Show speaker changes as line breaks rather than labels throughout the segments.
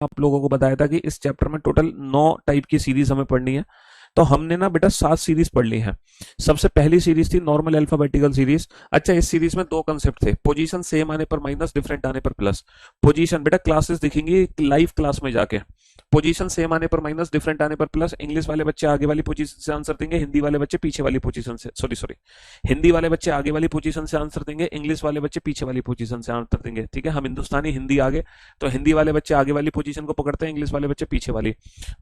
आप लोगों को बताया था कि इस चैप्टर में टोटल 9 टाइप की सीरीज हमें पढ़नी है। तो हमने ना बेटा 7 सीरीज पढ़ ली है। सबसे पहली सीरीज थी नॉर्मल अल्फाबेटिकल सीरीज। अच्छा, इस सीरीज में दो कंसेप्ट थे, पोजीशन सेम आने पर माइनस, डिफरेंट आने पर प्लस। पोजीशन बेटा क्लासेस दिखेंगी लाइव क्लास में जाके। पोजीशन सेम आने पर माइनस, डिफरेंट आने पर प्लस। इंग्लिश वाले बच्चे आगे वाली पोजीशन से आंसर देंगे, हिंदी वाले बच्चे पीछे वाली पोजीशन से, सॉरी हिंदी वाले बच्चे आगे वाली पोजीशन से आंसर देंगे, इंग्लिश वाले बच्चे पीछे वाली पोजीशन से आंसर देंगे। ठीक है, हम हिंदुस्तानी हिंदी आगे, तो हिंदी वाले बच्चे आगे वाली पोजीशन को पकड़ते हैं, इंग्लिश वाले बच्चे पीछे वाली।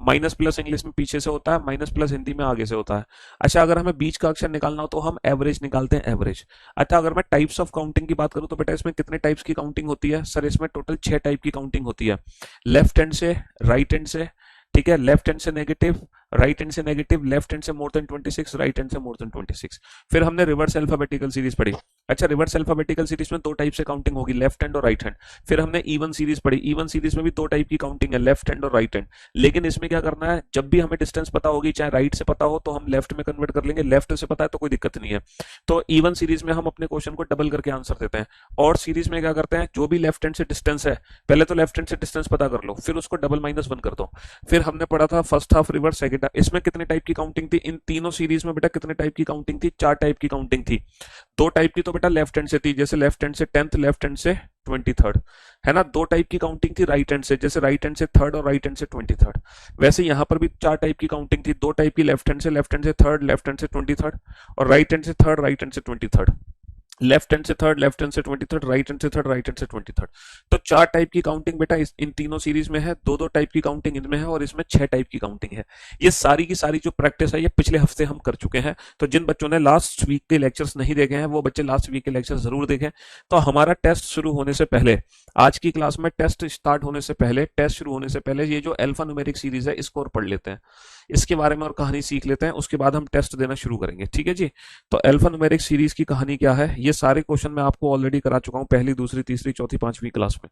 माइनस प्लस इंग्लिश में पीछे से होता है, माइनस प्लस हिंदी में आगे से होता है। अच्छा, अगर हमें बीच का अक्षर निकालना हो तो हम एवरेज निकालते हैं, एवरेज। अच्छा, अगर मैं टाइप्स ऑफ काउंटिंग की बात करूं तो बेटा इसमें कितने टाइप्स की काउंटिंग होती है? सर इसमें टोटल 6 टाइप की काउंटिंग होती है। लेफ्ट हैंड से, राइट हैंड से, ठीक है, लेफ्ट हैंड से नेगेटिव, राइट हैंड से नेगेटिव, लेफ्ट हैंड से मोर देन 26, राइट हैंड से मोर देन 26। फिर हमने रिवर्स अल्फाबेटिकल सीरीज पढ़ी। अच्छा, रिवर्स अल्फाबेटिकल सीरीज में दो टाइप से काउंटिंग होगी, लेफ्ट हैंड और राइट हैंड। फिर हमने इवन सीरीज पढ़ी, इवन सीरीज में भी दो टाइप की काउंटिंग है, लेफ्ट हैंड और राइट हैंड। लेकिन इसमें क्या करना है, जब भी हमें डिस्टेंस पता होगी, चाहे राइट से पता हो तो हम लेफ्ट में कन्वर्ट कर लेंगे, लेफ्ट से पता है तो कोई दिक्कत नहीं है। तो इवन सीरीज में हम अपने क्वेश्चन को डबल करके आंसर देते हैं। और सीरीज में क्या करते हैं, जो भी लेफ्ट हैंड से डिस्टेंस है, पहले तो लेफ्ट हैंड से डिस्टेंस पता कर लो, फिर उसको डबल माइनस वन कर दो। फिर हमने पढ़ा था first half, reverse, second half. इसमें कितने टाइप की काउंटिंग थी? इन तीनों सीरीज में बेटा कितने टाइप की काउंटिंग थी? 4 टाइप की काउंटिंग थी। दो टाइप की तो बेटा लेफ्ट हैंड से थी, जैसे लेफ्ट हैंड से 10th, लेफ्ट हैंड से 23rd, है ना। दो टाइप की काउंटिंग थी राइट हैंड से, जैसे राइट हैंड से 3rd और राइट हैंड से 23rd। वैसे यहां पर भी 4 टाइप की काउंटिंग थी, दो टाइप की लेफ्ट हैंड से, लेफ्ट हैंड से 3rd, लेफ्ट हैंड से 23rd, और राइट हैंड से 3rd, राइट हैंड से 23rd। लेफ्ट हैंड से 3rd, लेफ्ट हैंड से 23rd, राइट हैंड से 3rd, राइट हैंड से 23rd। तो 4 टाइप की काउंटिंग बेटा इन तीनों सीरीज में है, दो दो टाइप की काउंटिंग इनमें है, और इसमें 6 टाइप की काउंटिंग है। ये सारी की सारी जो प्रैक्टिस है ये पिछले हफ्ते हम कर चुके हैं। तो जिन बच्चों ने लास्ट वीक के लेक्चर्स नहीं देखे हैं वो बच्चे लास्ट वीक के लेक्चर जरूर देखें। तो हमारा टेस्ट शुरू होने से पहले, आज की क्लास में टेस्ट स्टार्ट होने से पहले, टेस्ट शुरू होने से पहले ये जो अल्फा न्यूमेरिक सीरीज है इसको और पढ़ लेते हैं, इसके बारे में और कहानी सीख लेते हैं, उसके बाद हम टेस्ट देना शुरू करेंगे। ठीक है जी। तो अल्फा न्यूमेरिक सीरीज की कहानी क्या है, ये सारे क्वेश्चन मैं आपको ऑलरेडी करा चुका हूं पहली, दूसरी, तीसरी, चौथी, पांचवी क्लास में।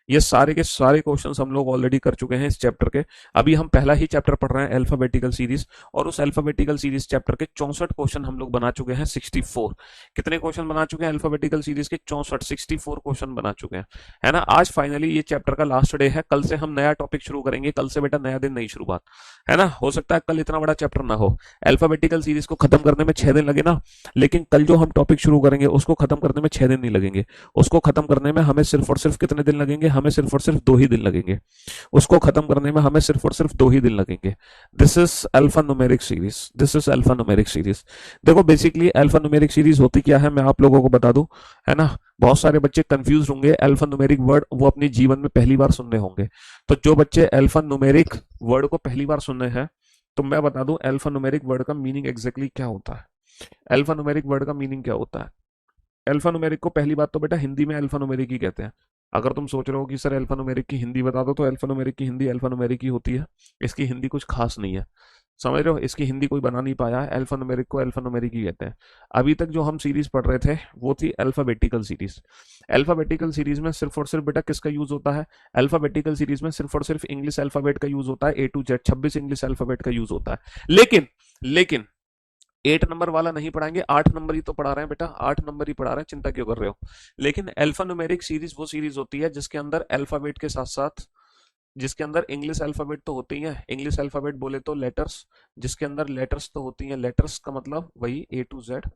ये सारे के सारे क्वेश्चंस हम लोग ऑलरेडी कर चुके हैं इस चैप्टर के। अभी हम पहला ही चैप्टर पढ़ रहे हैं अल्फाबेटिकल सीरीज, और उस अल्फाबेटिकल सीरीज चैप्टर के 64 क्वेश्चन हम लोग बना चुके हैं, 64। कितने क्वेश्चन बना चुके हैं अल्फाबेटिकल सीरीज के? 64 क्वेश्चन बना चुके हैं, है ना। आज फाइनली ये चैप्टर का लास्ट डे है, कल से हम नया टॉपिक शुरू करेंगे। कल से बेटा नया दिन, नई शुरुआत, है ना। हो सकता है कल इतना बड़ा चैप्टर ना हो, अल्फाबेटिकल सीरीज को खत्म करने में 6 दिन लगे ना, लेकिन कल जो हम टॉपिक शुरू करेंगे उसको खत्म करने में 6 दिन नहीं लगेंगे। उसको खत्म करने में हमें सिर्फ और सिर्फ कितने दिन लगेंगे? हमें सिर्फ और सिर्फ 2 ही दिन लगेंगे। उसको खत्म करने में हमें सिर्फ और सिर्फ 2 ही दिन लगेंगे। This is alpha numeric series, this is alpha numeric series. देखो बेसिकली अल्फा न्यूमेरिक सीरीज होती क्या है मैं आप लोगों को बता दूं, है ना। बहुत सारे बच्चे कंफ्यूज होंगे, अल्फा न्यूमेरिक वर्ड वो अपनी जीवन में पहली बार सुनने होंगे। तो जो बच्चे अल्फा न्यूमेरिक वर्ड को पहली बार सुनने हैं, तो मैं बता दूं अल्फा न्यूमेरिक वर्ड का मीनिंग एग्जैक्टली क्या होता है। अल्फा न्यूमेरिक वर्ड का मीनिंग क्या होता है? अल्फा न्यूमेरिक को पहली बात तो बेटा हिंदी में अल्फा न्यूमेरिक ही कहते हैं। अगर तुम सोच रहे हो कि सर अल्फा न्यूमेरिक की हिंदी बता दो, तो अल्फा न्यूमेरिक की हिंदी अल्फा न्यूमेरिक ही होती है। इसकी हिंदी कुछ खास नहीं है, समझ रहे हो। इसकी हिंदी कोई बना नहीं पाया है, अल्फा न्यूमेरिक को अल्फा न्यूमेरिक ही कहते हैं। अभी तक जो हम सीरीज पढ़ रहे थे वो थी अल्फाबेटिकल सीरीज। अल्फाबेटिकल सीरीज में सिर्फ और सिर्फ बेटा किसका यूज होता है? अल्फाबेटिकल सीरीज में सिर्फ और सिर्फ इंग्लिश अल्फाबेट का यूज होता है, A to Z 26 English alphabet का यूज होता है। लेकिन 8 नंबर वाला नहीं पढ़ाएंगे, 8 नंबर ही तो पढ़ा रहे हैं बेटा, 8 नंबर ही पढ़ा रहे हैं, चिंता क्यों कर रहे हो। लेकिन अल्फा न्यूमेरिक सीरीज वो सीरीज होती है जिसके अंदर अल्फाबेट के साथ साथ, जिसके अंदर इंग्लिश अल्फाबेट तो होती है, इंग्लिश अल्फाबेट बोले तो लेटर्स, जिसके अंदर लेटर्स तो होती हैं, लेटर्स का मतलब वही A to Z,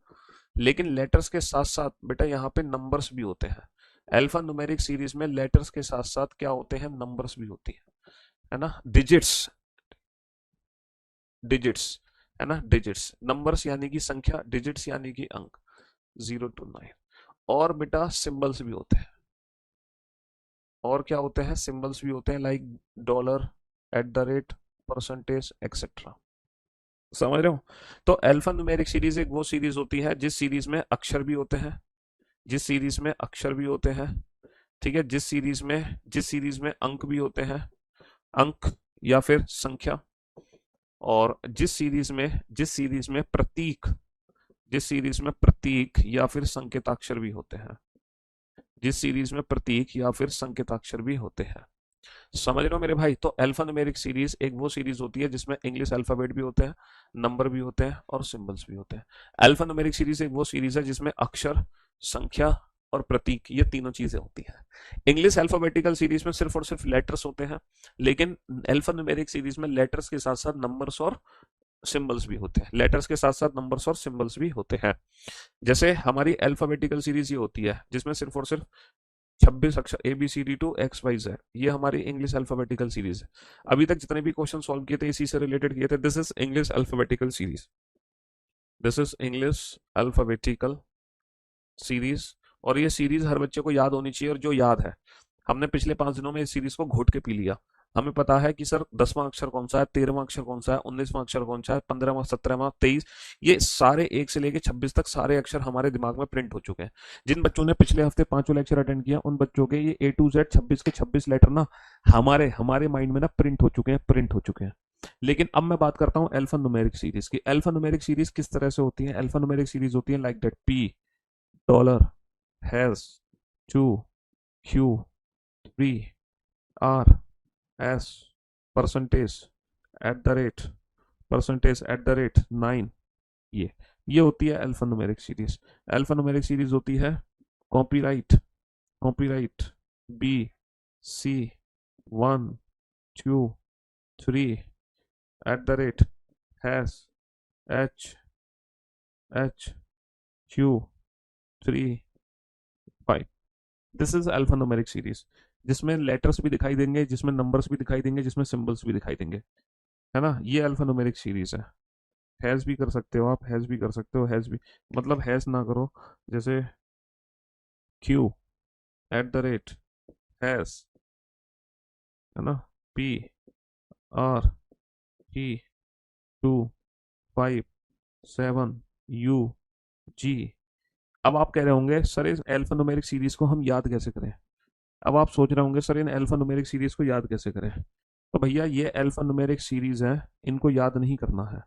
लेकिन लेटर्स के साथ साथ बेटा यहाँ पे नंबर्स भी होते हैं। अल्फा न्यूमेरिक सीरीज में लेटर्स के साथ साथ क्या होते हैं? नंबर्स भी होती है ना। डिजिट्स, डिजिट्स, है ना, डिजिट्स। नंबर्स यानी कि संख्या, डिजिट्स यानी कि अंक, 0 to 9। और बेटा सिंबल्स भी होते हैं। और क्या होते हैं? सिंबल्स भी होते हैं, लाइक डॉलर, @ परसेंटेज, एक्सेट्रा। समझ रहे हो। तो अल्फा न्यूमेरिक सीरीज एक वो सीरीज होती है जिस सीरीज में अक्षर भी होते हैं, जिस सीरीज में अक्षर भी होते हैं, ठीक है, जिस सीरीज में अंक भी होते हैं, अंक या फिर संख्या, और जिस सीरीज में प्रतीक या फिर संकेताक्षर भी होते हैं, जिस सीरीज में प्रतीक या फिर संकेताक्षर भी होते हैं। समझ रहे हो मेरे भाई। तो अल्फा न्यूमेरिक सीरीज एक वो सीरीज होती है जिसमें इंग्लिश अल्फाबेट भी होते हैं, नंबर भी होते हैं और सिंबल्स भी होते हैं। अल्फा न्यूमेरिक सीरीज एक वो सीरीज है जिसमें अक्षर, संख्या, और प्रतीक, ये तीनों चीजें होती हैं। इंग्लिश अल्फाबेटिकल सीरीज में सिर्फ और सिर्फ लेटर्स होते हैं, लेकिन अल्फा न्यूमेरिक सीरीज में लेटर्स के साथ साथ नंबर्स और सिंबल्स भी होते हैं, लेटर्स के साथ साथ नंबर्स और सिंबल्स भी होते हैं। जैसे हमारी अल्फाबेटिकल सीरीज ये होती है जिसमें सिर्फ और सिर्फ 26 अक्षर ABCD to XYZ, ये हमारी इंग्लिश अल्फाबेटिकल सीरीज है। अभी तक जितने भी क्वेश्चन सॉल्व किए थे इसी से रिलेटेड किए थे। This is English alphabetical series, this is English alphabetical series. और ये सीरीज हर बच्चे को याद होनी चाहिए, और जो याद है, हमने पिछले 5 दिनों में इस सीरीज को घोट के पी लिया। हमें पता है कि सर 10वां अक्षर कौन सा है, 13वां अक्षर कौन सा है, 19वां अक्षर कौन सा है, 15वां, 17वां, 23, ये सारे 1 से लेके 26 तक सारे अक्षर हमारे दिमाग में प्रिंट हो चुके हैं। जिन बच्चों ने पिछले हफ्ते 5 लेक्चर अटेंड किया उन बच्चों के ये A to Z 26 के 26 लेटर ना हमारे हमारे माइंड में ना प्रिंट हो चुके हैं, प्रिंट हो चुके हैं। लेकिन अब मैं बात करता हूँ अल्फा न्यूमेरिक सीरीज की। अल्फा न्यूमेरिक सीरीज किस तरह से होती है? अल्फा न्यूमेरिक सीरीज होती है like that: P dollar has 2 Q 3 R S percentage at the rate 9। ये होती है alpha numeric series. Alpha numeric series होती है copyright B C 1 2 3 at the rate hash HQ 3 5। This is alpha numeric series, जिसमें letters भी दिखाई देंगे, जिसमें नंबर्स भी दिखाई देंगे, जिसमें सिंबल्स भी दिखाई देंगे, है ना। ये अल्फा न्यूमेरिक सीरीज है। हैज भी कर सकते हो आप, हैज भी कर सकते हो, हैज भी मतलब हैज ना करो, जैसे Q @ हैज, है ना, PRE2 5 7UG। अब आप कह रहे होंगे सर इस अल्फा न्यूमेरिक सीरीज को हम याद कैसे करें? अब आप सोच रहे होंगे सर इन अल्फा न्यूमेरिक सीरीज को याद कैसे करें? तो भैया ये अल्फा न्यूमेरिक सीरीज है, इनको याद नहीं करना है।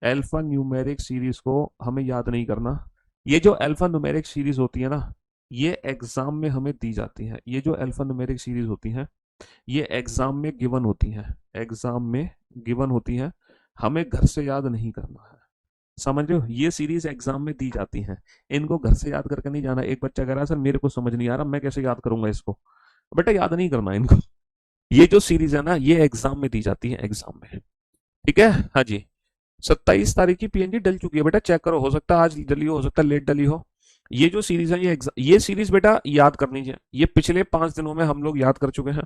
अल्फा न्यूमेरिक सीरीज को हमें याद नहीं करना। ये जो अल्फा न्यूमेरिक सीरीज होती है ना, ये एग्जाम में हमें दी जाती है। ये जो अल्फा न्यूमेरिक सीरीज होती है ये एग्जाम में गिवन होती है, एग्जाम में गिवन होती है, हमें घर से याद नहीं करना है। समझ रहे हो? ये सीरीज एग्जाम में दी जाती हैं, इनको घर से याद करके नहीं जाना। एक बच्चा कह रहा है सर मेरे को समझ नहीं आ रहा, मैं कैसे याद करूंगा इसको? बेटा याद नहीं करना इनको। ये जो सीरीज है ना ये एग्जाम में दी जाती है, एग्जाम में। ठीक है, हाँ जी। 27 तारीख की PNG डल चुकी है बेटा, चेक करो, हो सकता है आज डली हो सकता है लेट डली हो। ये जो सीरीज है ये सीरीज बेटा याद करनी चाहिए। ये पिछले 5 दिनों में हम लोग याद कर चुके हैं।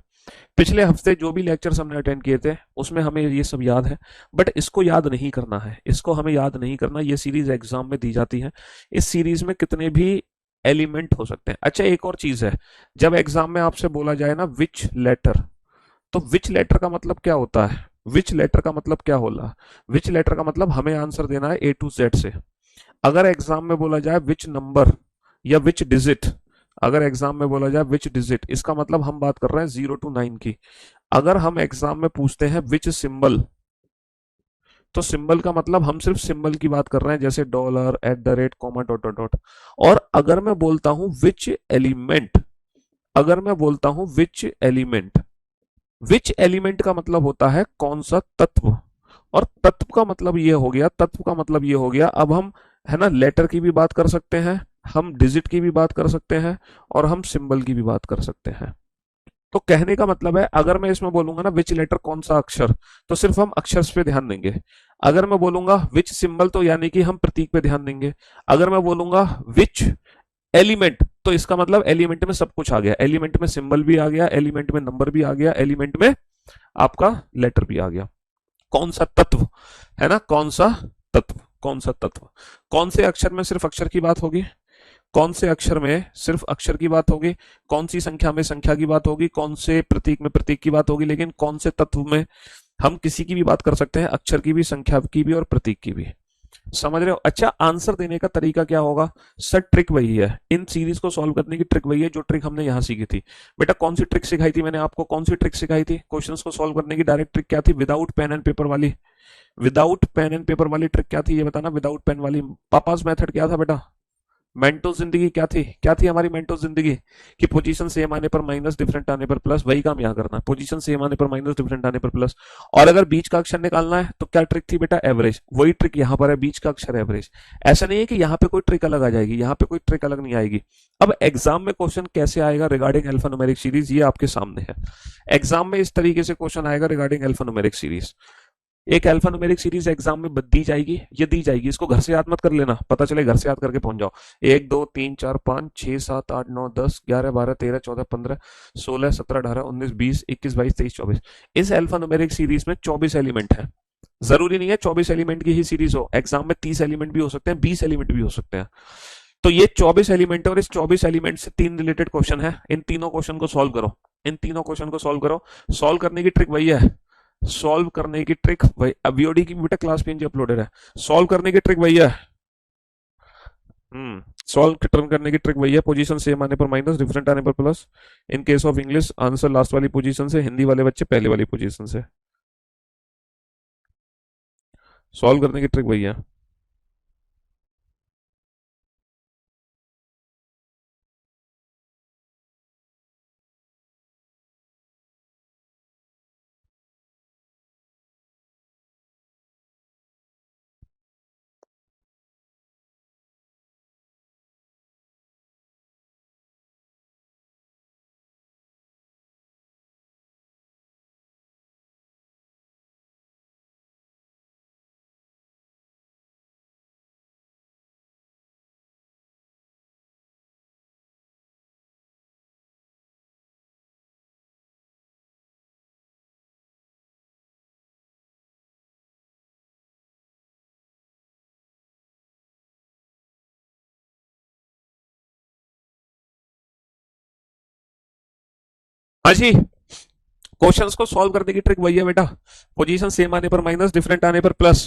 पिछले हफ्ते जो भी लेक्चर्स हमने अटेंड किए थे उसमें हमें ये सब याद है, बट इसको याद नहीं करना है, इसको हमें याद नहीं करना। ये सीरीज एग्जाम में दी जाती है। इस सीरीज में कितने भी एलिमेंट हो सकते हैं। अच्छा एक और चीज है, जब एग्जाम में आपसे बोला जाए ना विच लेटर, तो विच लेटर का मतलब क्या होता है? विच लेटर का मतलब क्या होला? विच लेटर का मतलब हमें आंसर देना है A to Z से। अगर एग्जाम में बोला जाए विच नंबर या विच डिजिट, अगर एग्जाम में बोला जाए विच डिजिट, इसका मतलब हम बात कर रहे हैं 0 to 9 की। अगर हम एग्जाम में पूछते हैं विच सिंबल, तो सिंबल का मतलब हम सिर्फ सिंबल की बात कर रहे हैं, जैसे dollar, @ comma, dot dot dot. और अगर मैं बोलता हूं विच एलिमेंट, अगर मैं बोलता हूं विच एलिमेंट, विच एलिमेंट का मतलब होता है कौन सा तत्व। और तत्व का मतलब ये हो गया, तत्व का मतलब ये हो गया, अब हम है ना लेटर की भी बात कर सकते हैं, हम डिजिट की भी बात कर सकते हैं, और हम सिंबल की भी बात कर सकते हैं। तो कहने का मतलब है अगर मैं इसमें बोलूंगा ना विच लेटर कौन सा अक्षर, तो सिर्फ हम अक्षर पे ध्यान देंगे। अगर मैं बोलूंगा विच सिंबल, तो यानी कि हम प्रतीक पे ध्यान देंगे। अगर मैं बोलूंगा विच एलिमेंट, तो इसका मतलब एलिमेंट में सब कुछ आ गया, एलिमेंट में सिंबल भी आ गया, एलिमेंट में नंबर भी आ गया, एलिमेंट में आपका लेटर भी आ गया। कौन सा तत्व, है ना, कौन सा तत्व, कौन सा तत्व। कौन से अक्षर में सिर्फ अक्षर की बात होगी, कौन से अक्षर में सिर्फ अक्षर की बात होगी, कौन सी संख्या में संख्या की बात होगी, कौन से प्रतीक में प्रतीक की बात होगी, लेकिन कौन से तत्व में हम किसी की भी बात कर सकते हैं, अक्षर की भी, संख्या की भी और प्रतीक की भी। समझ रहे हो? अच्छा आंसर देने का तरीका क्या होगा? सर ट्रिक वही है, इन सीरीज को सॉल्व करने की ट्रिक वही है जो ट्रिक हमने यहाँ सीखी थी। बेटा कौन सी ट्रिक सिखाई थी मैंने आपको? कौन सी ट्रिक सिखाई थी? क्वेश्चंस को सॉल्व करने की डायरेक्ट ट्रिक क्या थी? विदाउट पेन एंड पेपर वाली, विदाउट पेन एंड पेपर वाली ट्रिक क्या थी ये बताना। विदाउट पेन वाली पापास मेथड क्या था बेटा? मेंटो जिंदगी क्या थी हमारी मेंटो जिंदगी कि पोजीशन सेम आने पर माइनस, डिफरेंट आने पर प्लस। वही काम यहाँ करना है, पोजीशन सेम आने पर माइनस, डिफरेंट आने पर प्लस। और अगर बीच का अक्षर निकालना है तो क्या ट्रिक थी बेटा, एवरेज। वही ट्रिक यहाँ पर है, बीच का अक्षर एवरेज। ऐसा नहीं है कि यहाँ पे कोई ट्रिक अलग आ जाएगी, यहाँ पे कोई ट्रिक अलग नहीं आएगी। अब एग्जाम में क्वेश्चन कैसे आएगा रिगार्डिंग अल्फा न्यूमेरिक सीरीज, ये आपके सामने है। एग्जाम में इस तरीके से क्वेश्चन आएगा रिगार्डिंग अल्फा न्यूमेरिक सीरीज। एक अल्फा न्यूमेरिक सीरीज एग्जाम में दी जाएगी, ये दी जाएगी, इसको घर से याद मत कर लेना, पता चले घर से याद करके पहुंच जाओ। 1 2 3 4 5 6 7 8 9 10 11 12 13 14 15 16 17 18 19 20 21 22 23 24। इस अल्फा न्यूमेरिक सीरीज में 24 एलिमेंट है। जरूरी नहीं है 24 एलिमेंट की ही सीरीज हो, एग्जाम में 30 एलिमेंट भी हो सकते हैं, 20 एलिमेंट भी हो सकते हैं। तो ये 24 एलिमेंट है और इस 24 एलिमेंट से 3 रिलेटेड क्वेश्चन है। इन तीनों क्वेश्चन को सॉल्व करो, इन तीनों क्वेश्चन को सॉल्व करो। सॉल्व करने की ट्रिक वही है, सॉल्व करने की ट्रिक वही। अब वीओडी की बेटा क्लास पीएनजी अपलोडेड है, सॉल्व करने की ट्रिक वही है। सॉल्व टर्न करने की ट्रिक वही है, पोजीशन सेम आने पर माइनस, डिफरेंट आने पर plus. In case of English answer last वाली पोजीशन से, हिंदी वाले बच्चे पहले वाली पोजीशन से। सॉल्व करने की ट्रिक वही है। हाँ जी, क्वेश्चंस को सॉल्व करने की ट्रिक वही है बेटा, पोजीशन सेम आने पर माइनस, डिफरेंट आने पर प्लस।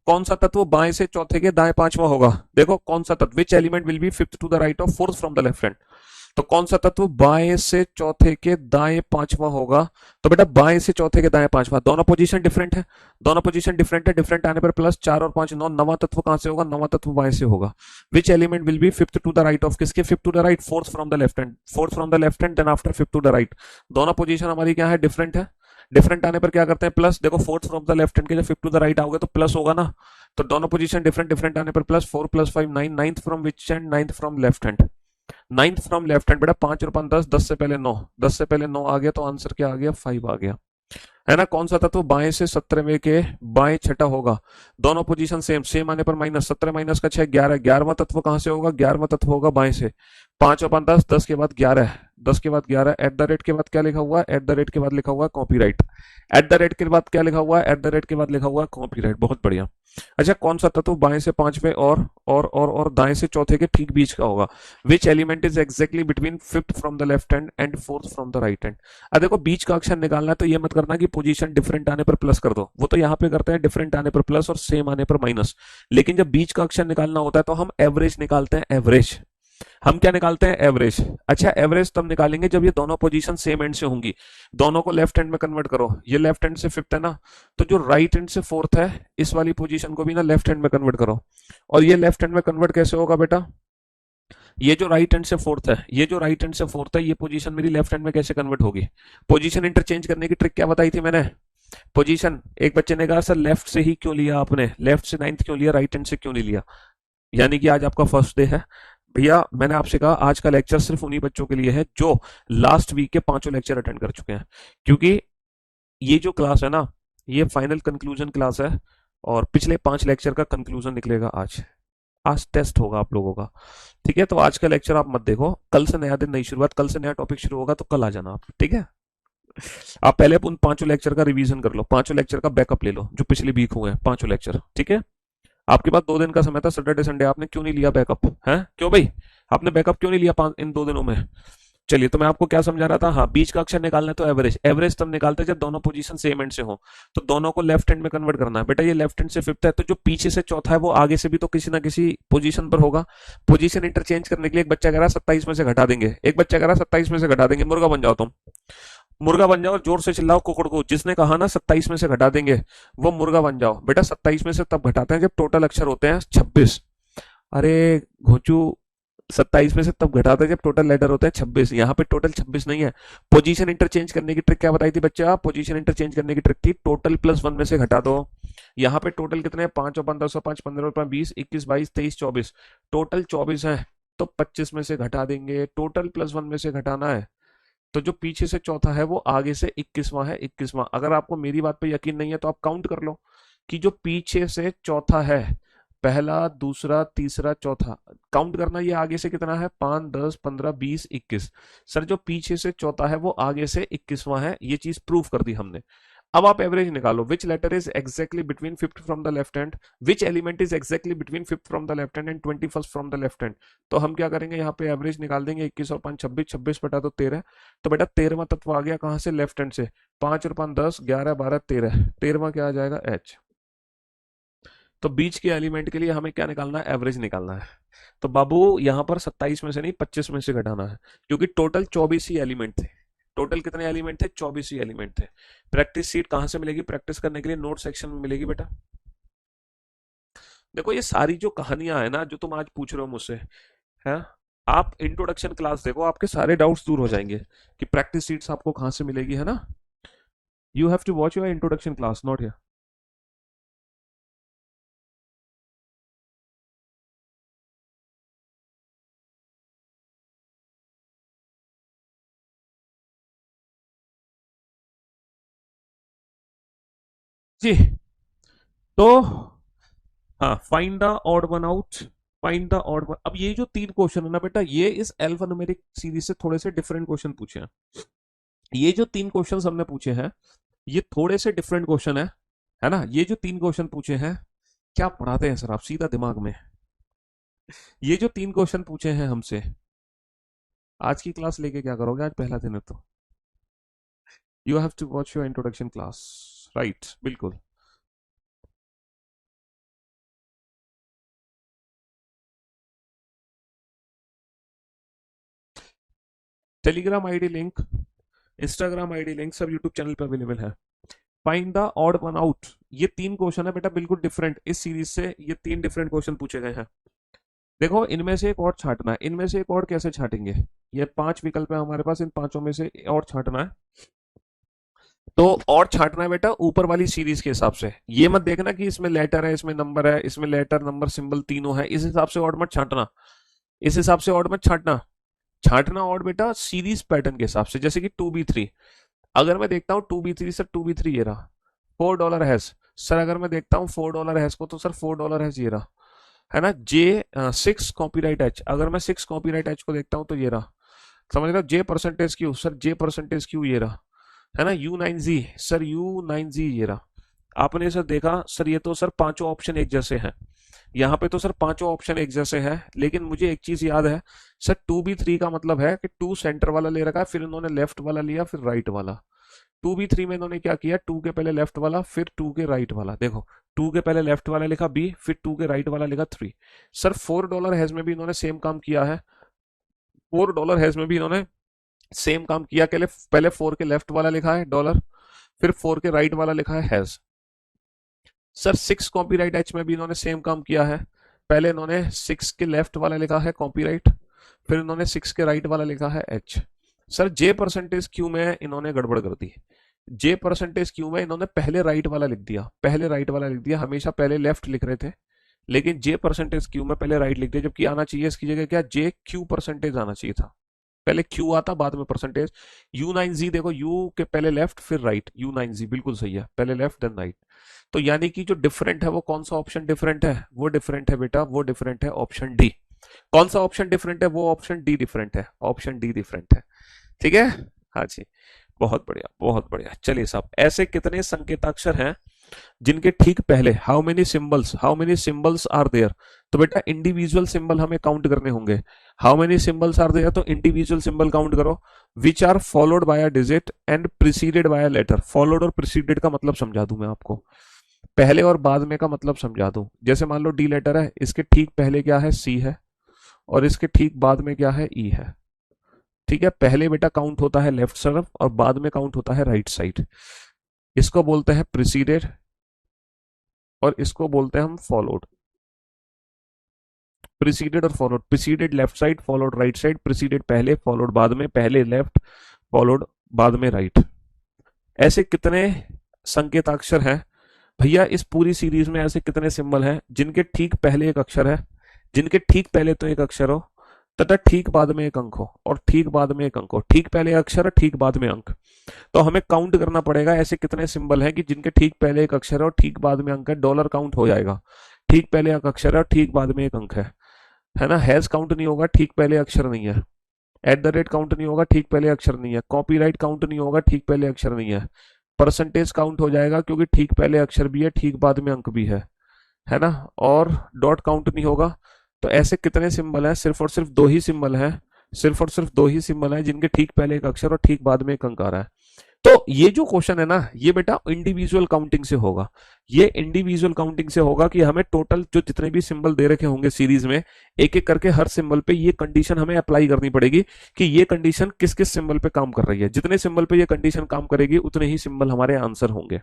कौन सा तत्व बाएं से चौथे के दाएं पांचवा होगा, देखो कौन सा तत्व, which element will be fifth to the right of fourth from the left hand. तो कौन सा तत्व बाएं से चौथे के दाएं पांचवा होगा, तो बेटा बाएं से चौथे के दाएं पांचवा, दोनों पोजीशन डिफरेंट है, दोनों पोजीशन डिफरेंट है, डिफरेंट आने पर प्लस, 4 और 5 9, नवा तत्व कहां से होगा, नवा तत्व बाएं से होगा। Which element will be fifth to the right of, किसके fifth to the right, fourth from the left hand, fourth from the left hand then after fifth to the right. दोनों पोजीशन हमारी क्या है, डिफरेंट है। Different आने पर क्या करते हैं, प्लस। देखो fourth from the left hand के जब फिफ्थ टू द राइट आओगे तो प्लस होगा ना, तो दोनों पोजीशन डिफरेंट, डिफरेंट आने पर plus. 4 + 5 9, ninth from which hand, ninth from left hand. Ninth from left hand बेटा, 5 और 5 10, 10 से पहले 9, 10 से पहले 9 आ गया, तो आंसर क्या आ गया, 5 आ गया, है ना। कौन सा तत्व बाएं से 17वें के बाएं छठा होगा, दोनों पोजीशन सेम, सेम आने पर माइनस, 17 माइनस का 6 11, 11वां तत्व कहां से होगा, 11वां तत्व होगा बाएं से। 5 और 5 10, 10 के बाद 11, 10 के बाद 11, एट द रेट के बाद क्या लिखा हुआ है, एट द रेट के बाद लिखा हुआ है कॉपीराइट। एट द रेट के बाद क्या लिखा हुआ है, एट द रेट के बाद लिखा हुआ है कॉपीराइट, बहुत बढ़िया। अच्छा, कौन सा तत्व बाएं से पांचवें और दाएं से चौथे के ठीक बीच का होगा, which element is exactly between fifth from the left hand and fourth from the right hand. अब देखो बीच का अक्षर निकालना है तो ये मत करना कि पोजीशन डिफरेंट आने पर प्लस कर दो, वो तो यहाँ पे करते हैं डिफरेंट आने पर प्लस और सेम आने पर माइनस। लेकिन जब बीच का अक्षर निकालना होता है तो हम एवरेज निकालते हैं, एवरेज। हम क्या निकालते हैं, एवरेज। अच्छा, एवरेज तब निकालेंगे जब ये दोनों पोजीशन सेम एंड से होंगी। दोनों को लेफ्ट हैंड में कन्वर्ट करो, ये लेफ्ट हैंड से फिफ्थ है ना, तो जो राइट हैंड से फोर्थ है इस वाली पोजीशन को भी ना लेफ्ट हैंड में कन्वर्ट करो। और ये लेफ्ट हैंड में कन्वर्ट कैसे होगा बेटा, ये जो राइट हैंड से फोर्थ है, ये जो राइट हैंड से फोर्थ है, ये पोजीशन मेरी लेफ्ट हैंड में कैसे कन्वर्ट होगी। पोजीशन इंटरचेंज करने की ट्रिक क्या बताई थी मैंने, पोजीशन, एक बच्चे ने कहा सर लेफ्ट से ही क्यों लिया आपने, लेफ्ट से 9th क्यों लिया, राइट हैंड से क्यों नहीं लिया। यानी कि आज आपका फर्स्ट डे है भैया, मैंने आपसे कहा आज का लेक्चर सिर्फ उन्हीं बच्चों के लिए है जो लास्ट वीक के 5 लेक्चर अटेंड कर चुके हैं, क्योंकि ये जो क्लास है ना, ये फाइनल कंक्लूजन क्लास है और पिछले 5 लेक्चर का कंक्लूजन निकलेगा आज। आज टेस्ट होगा आप लोगों का, ठीक है। तो आज का लेक्चर आप मत देखो, कल से नया दिन, नई शुरुआत, कल से नया टॉपिक शुरू होगा, तो कल आ जाना आप, ठीक है। आप पहले उन 5 लेक्चर का रिवीजन कर लो, 5 लेक्चर का बैकअप ले लो जो पिछले वीक हुए हैं, 5 लेक्चर, ठीक है। आपके पास 2 दिन का समय था, सैटरडे संडे, आपने क्यों नहीं लिया बैकअप, है क्यों भाई, आपने बैकअप क्यों नहीं लिया इन 2 दिनों में। चलिए, तो मैं आपको क्या समझा रहा था, हाँ, बीच का अक्षर निकालना है तो एवरेज, एवरेज तब निकालते हैं जब दोनों पोजीशन सेम एंड से हो, तो दोनों को लेफ्ट हैंड में कन्वर्ट करना है। बेटा ये लेफ्ट हैंड से फिफ्थ है, तो जो पीछे से चौथा है वो आगे से भी तो किसी ना किसी पोजीशन पर होगा। पोजीशन इंटरचेंज करने के लिए एक बच्चा कह रहा है 27 में से घटा देंगे, एक बच्चा कह रहा है 27 में से घटा देंगे, मुर्गा बन जाओ तुम, मुर्गा बन जाओ, जोर से चिल्लाओ कुकड़ को, जिसने कहा ना 27 में से घटा देंगे वो मुर्गा बन जाओ। बेटा 27 में से तब घटाते हैं जब टोटल अक्षर होते हैं 26। अरे घोचू, 27 में से तब घटाते हैं जब टोटल लेटर होता है 26। यहाँ पे टोटल 26 नहीं है। पोजीशन इंटरचेंज करने की ट्रिक क्या बताई थी बच्चा? पोजीशन इंटरचेंज करने की ट्रिक थी टोटल प्लस 1 में से घटा दो। यहाँ पे टोटल कितने हैं? 5 और 15, 5, 15 और 5, 20, 21, 22, 23, 24। टोटल 24 है, तो 25 में से घटा देंगे। टोटल प्लस 1 में से घटाना है, तो जो पीछे से चौथा है वो आगे से 21वां है, 21वां। अगर आपको मेरी बात पे यकीन नहीं है तो आप काउंट कर लो कि जो पीछे से चौथा है, पहला, दूसरा, तीसरा, चौथा, काउंट करना। ये आगे से कितना है? 5, 10, 15, 20, 21। सर जो पीछे से चौथा है वो आगे से 21वां है, ये चीज प्रूव कर दी हमने। अब आप एवरेज निकालो। Which letter is exactly between fifth from the left hand, which element is exactly between fifth from the left hand and 21st from the left hand. तो हम क्या करेंगे? यहाँ पे एवरेज निकाल देंगे। 21 और 5 26, 26 बटा तो 13। तो बेटा 13वां तत्व आ गया कहाँ से? लेफ्ट हैंड से। 5 और 5 10, 11 12 13। 13वां क्या आ जाएगा? एच। तो बीच के एलिमेंट के लिए हमें क्या निकालना है? एवरेज निकालना है। तो बाबू यहाँ पर 27 में से नहीं 25 में से घटाना है, क्योंकि टोटल 24 ही एलिमेंट थे। टोटल कितने एलिमेंट थे? 24 ही एलिमेंट थे। प्रैक्टिस सीट कहाँ से मिलेगी? प्रैक्टिस करने के लिए नोट सेक्शन में मिलेगी बेटा। देखो ये सारी जो कहानियां है ना, जो तुम आज पूछ रहे हो मुझसे, है, आप इंट्रोडक्शन क्लास देखो, आपके सारे डाउट्स दूर हो जाएंगे कि प्रैक्टिस सीट्स आपको कहाँ से मिलेगी, है ना। You have to watch your introduction class, not here. जी। तो हाँ, find the odd one out. Find the odd one. अब ये जो 3 क्वेश्चन है ना बेटा, ये इस एल्फान्यूमेरिक सीरीज से थोड़े से डिफरेंट क्वेश्चन पूछे हैं। ये जो 3 क्वेश्चन हमने पूछे हैं, ये थोड़े से डिफरेंट क्वेश्चन है ना। ये जो 3 क्वेश्चन पूछे हैं, क्या पढ़ाते हैं सर आप सीधा दिमाग में। ये जो 3 क्वेश्चन पूछे हैं हमसे, आज की क्लास लेके क्या करोगे? आज पहला दिन है तो you have to watch your introduction class, right, बिल्कुल। Telegram ID link, Instagram ID link सब यूट्यूब चैनल पर अवेलेबल है। Find the odd one out. ये 3 क्वेश्चन है बेटा, बिल्कुल डिफरेंट। इस सीरीज से ये 3 डिफरेंट क्वेश्चन पूछे गए हैं। देखो इनमें से एक और छांटना है। इनमें से एक और कैसे छांटेंगे? ये 5 विकल्प है हमारे पास, इन पांचों में से और छांटना है। तो और छांटना है बेटा ऊपर वाली सीरीज के हिसाब से। ये मत देखना कि इसमें लेटर है, इसमें नंबर है, इसमें लेटर नंबर सिंबल तीनों है, इस हिसाब से और मत छांटना। इस हिसाब से और मत छांटना। छांटना और बेटा सीरीज पैटर्न के हिसाब से। जैसे कि 2B3, अगर मैं देखता हूँ 2B3, सर 2B3 ये रहा। $4 हैज। सर अगर मैं देखता हूँ $4 हैज को, तो सर $4 हैज ये रहा, है ना। जे 6 कॉपीराइट एच, अगर मैं 6 कॉपीराइट एच को देखता हूँ तो ये रहा। समझ रहे हो? जे परसेंटेज क्यू, सर जे परसेंटेज क्यू ये रहा, है ना। U9Z, सर U9Z ये रहा। आपने सर देखा, सर ये तो सर पांचों ऑप्शन एक जैसे हैं। यहाँ पे तो सर पांचों ऑप्शन एक जैसे हैं, लेकिन मुझे एक चीज याद है। सर 2B3 का मतलब है कि 2 सेंटर वाला ले रखा है, फिर इन्होंने लेफ्ट वाला लिया, फिर राइट वाला। 2B3 में इन्होंने क्या किया? 2 के पहले लेफ्ट वाला, फिर 2 के राइट वाला। देखो 2 के पहले लेफ्ट वाला लिखा B, फिर 2 के राइट वाला लिखा 3। सर $4 हैज में भी इन्होंने सेम काम किया है। $4 हैज में भी इन्होंने सेम काम किया के लिए पहले 4 के लेफ्ट वाला लिखा है डॉलर, फिर 4 के राइट वाला लिखा है हैज। सर 6 कॉपीराइट एच में भी इन्होंने सेम काम किया है। पहले इन्होंने 6 के लेफ्ट वाला लिखा है कॉपीराइट, फिर इन्होंने 6 के राइट वाला लिखा है एच। सर जे परसेंटेज क्यू में इन्होंने गड़बड़ कर दी। जे परसेंटेज क्यू में इन्होंने पहले राइट वाला लिख दिया, पहले राइट वाला लिख दिया। हमेशा पहले लेफ्ट लिख रहे थे, लेकिन जे परसेंटेज क्यू में पहले राइट लिख दिया, जबकि आना चाहिए इसकी जगह क्या? जे क्यू परसेंटेज आना चाहिए था। पहले क्यू आता बाद में परसेंटेज। U9Z देखो, यू के पहले लेफ्ट फिर राइट, U9Z बिल्कुल सही है, पहले लेफ्ट देन राइट। तो यानी कि जो डिफरेंट है वो कौन सा ऑप्शन डिफरेंट है? वो डिफरेंट है बेटा, वो डिफरेंट है ऑप्शन डी। कौन सा ऑप्शन डिफरेंट है? वो ऑप्शन डी डिफरेंट है, ऑप्शन डी डिफरेंट है। ठीक है। हाँ जी, बहुत बढ़िया बहुत बढ़िया। चलिए साहब, ऐसे कितने संकेताक्षर हैं जिनके ठीक पहले how many symbols are there? तो बेटा इंडिविजुअल सिंबल हमें काउंट करने होंगे। How many symbols are there, तो इंडिविजुअल सिंबल काउंट करो। Which are followed by a digit and preceded by a letter. Followed और प्रीसीडेड का मतलब समझा दूं मैं आपको, पहले और बाद में का मतलब समझा दूं। जैसे मान लो डी लेटर है, इसके ठीक पहले क्या है? सी है, और इसके ठीक बाद में क्या है? ई है। ठीक है, पहले बेटा काउंट होता है लेफ्ट तरफ और बाद में काउंट होता है राइट साइड। इसको बोलते हैं प्रीसीडेड और इसको बोलते हैं हम फॉलोड। प्रिसीडेड और followed, preceded left side, followed right side, preceded पहले, फॉलोड बाद में, पहले लेफ्ट, फॉलोड बाद में राइट। ऐसे कितने संकेताक्षर हैं भैया इस पूरी सीरीज में? ऐसे कितने सिंबल हैं जिनके ठीक पहले एक अक्षर है, जिनके ठीक पहले तो एक अक्षर हो, तथा ठीक बाद में एक अंक हो, और ठीक बाद में एक अंक हो, ठीक पहले अक्षर ठीक बाद में अंक। तो हमें काउंट करना पड़ेगा ऐसे कितने सिंबल हैं कि जिनके ठीक पहले एक अक्षर है और ठीक बाद में अंक है। डॉलर काउंट हो जाएगा, ठीक पहले एक अक्षर है और ठीक बाद में एक अंक है ना। हैज काउंट नहीं होगा, ठीक पहले अक्षर नहीं है। एट द रेट काउंट नहीं होगा, ठीक पहले अक्षर नहीं है। कॉपीराइट काउंट नहीं होगा, ठीक पहले अक्षर नहीं है। परसेंटेज काउंट हो जाएगा क्योंकि ठीक पहले अक्षर भी है, ठीक बाद में अंक भी है ना। और डॉट काउंट नहीं होगा। तो ऐसे कितने सिंबल हैं? सिर्फ और सिर्फ दो ही सिंबल हैं, सिर्फ और सिर्फ दो ही सिंबल हैं जिनके ठीक पहले एक अक्षर और ठीक बाद में एक अंक आ रहा है। तो ये जो क्वेश्चन है ना, ये बेटा इंडिविजुअल काउंटिंग से होगा। ये इंडिविजुअल काउंटिंग से होगा कि हमें टोटल जो जितने भी सिंबल दे रखे होंगे सीरीज में, एक एक करके हर सिंबल पे ये कंडीशन हमें अप्लाई करनी पड़ेगी कि ये कंडीशन किस किस सिंबल पे काम कर रही है। जितने सिंबल पे ये कंडीशन काम करेगी उतने ही सिंबल हमारे आंसर होंगे।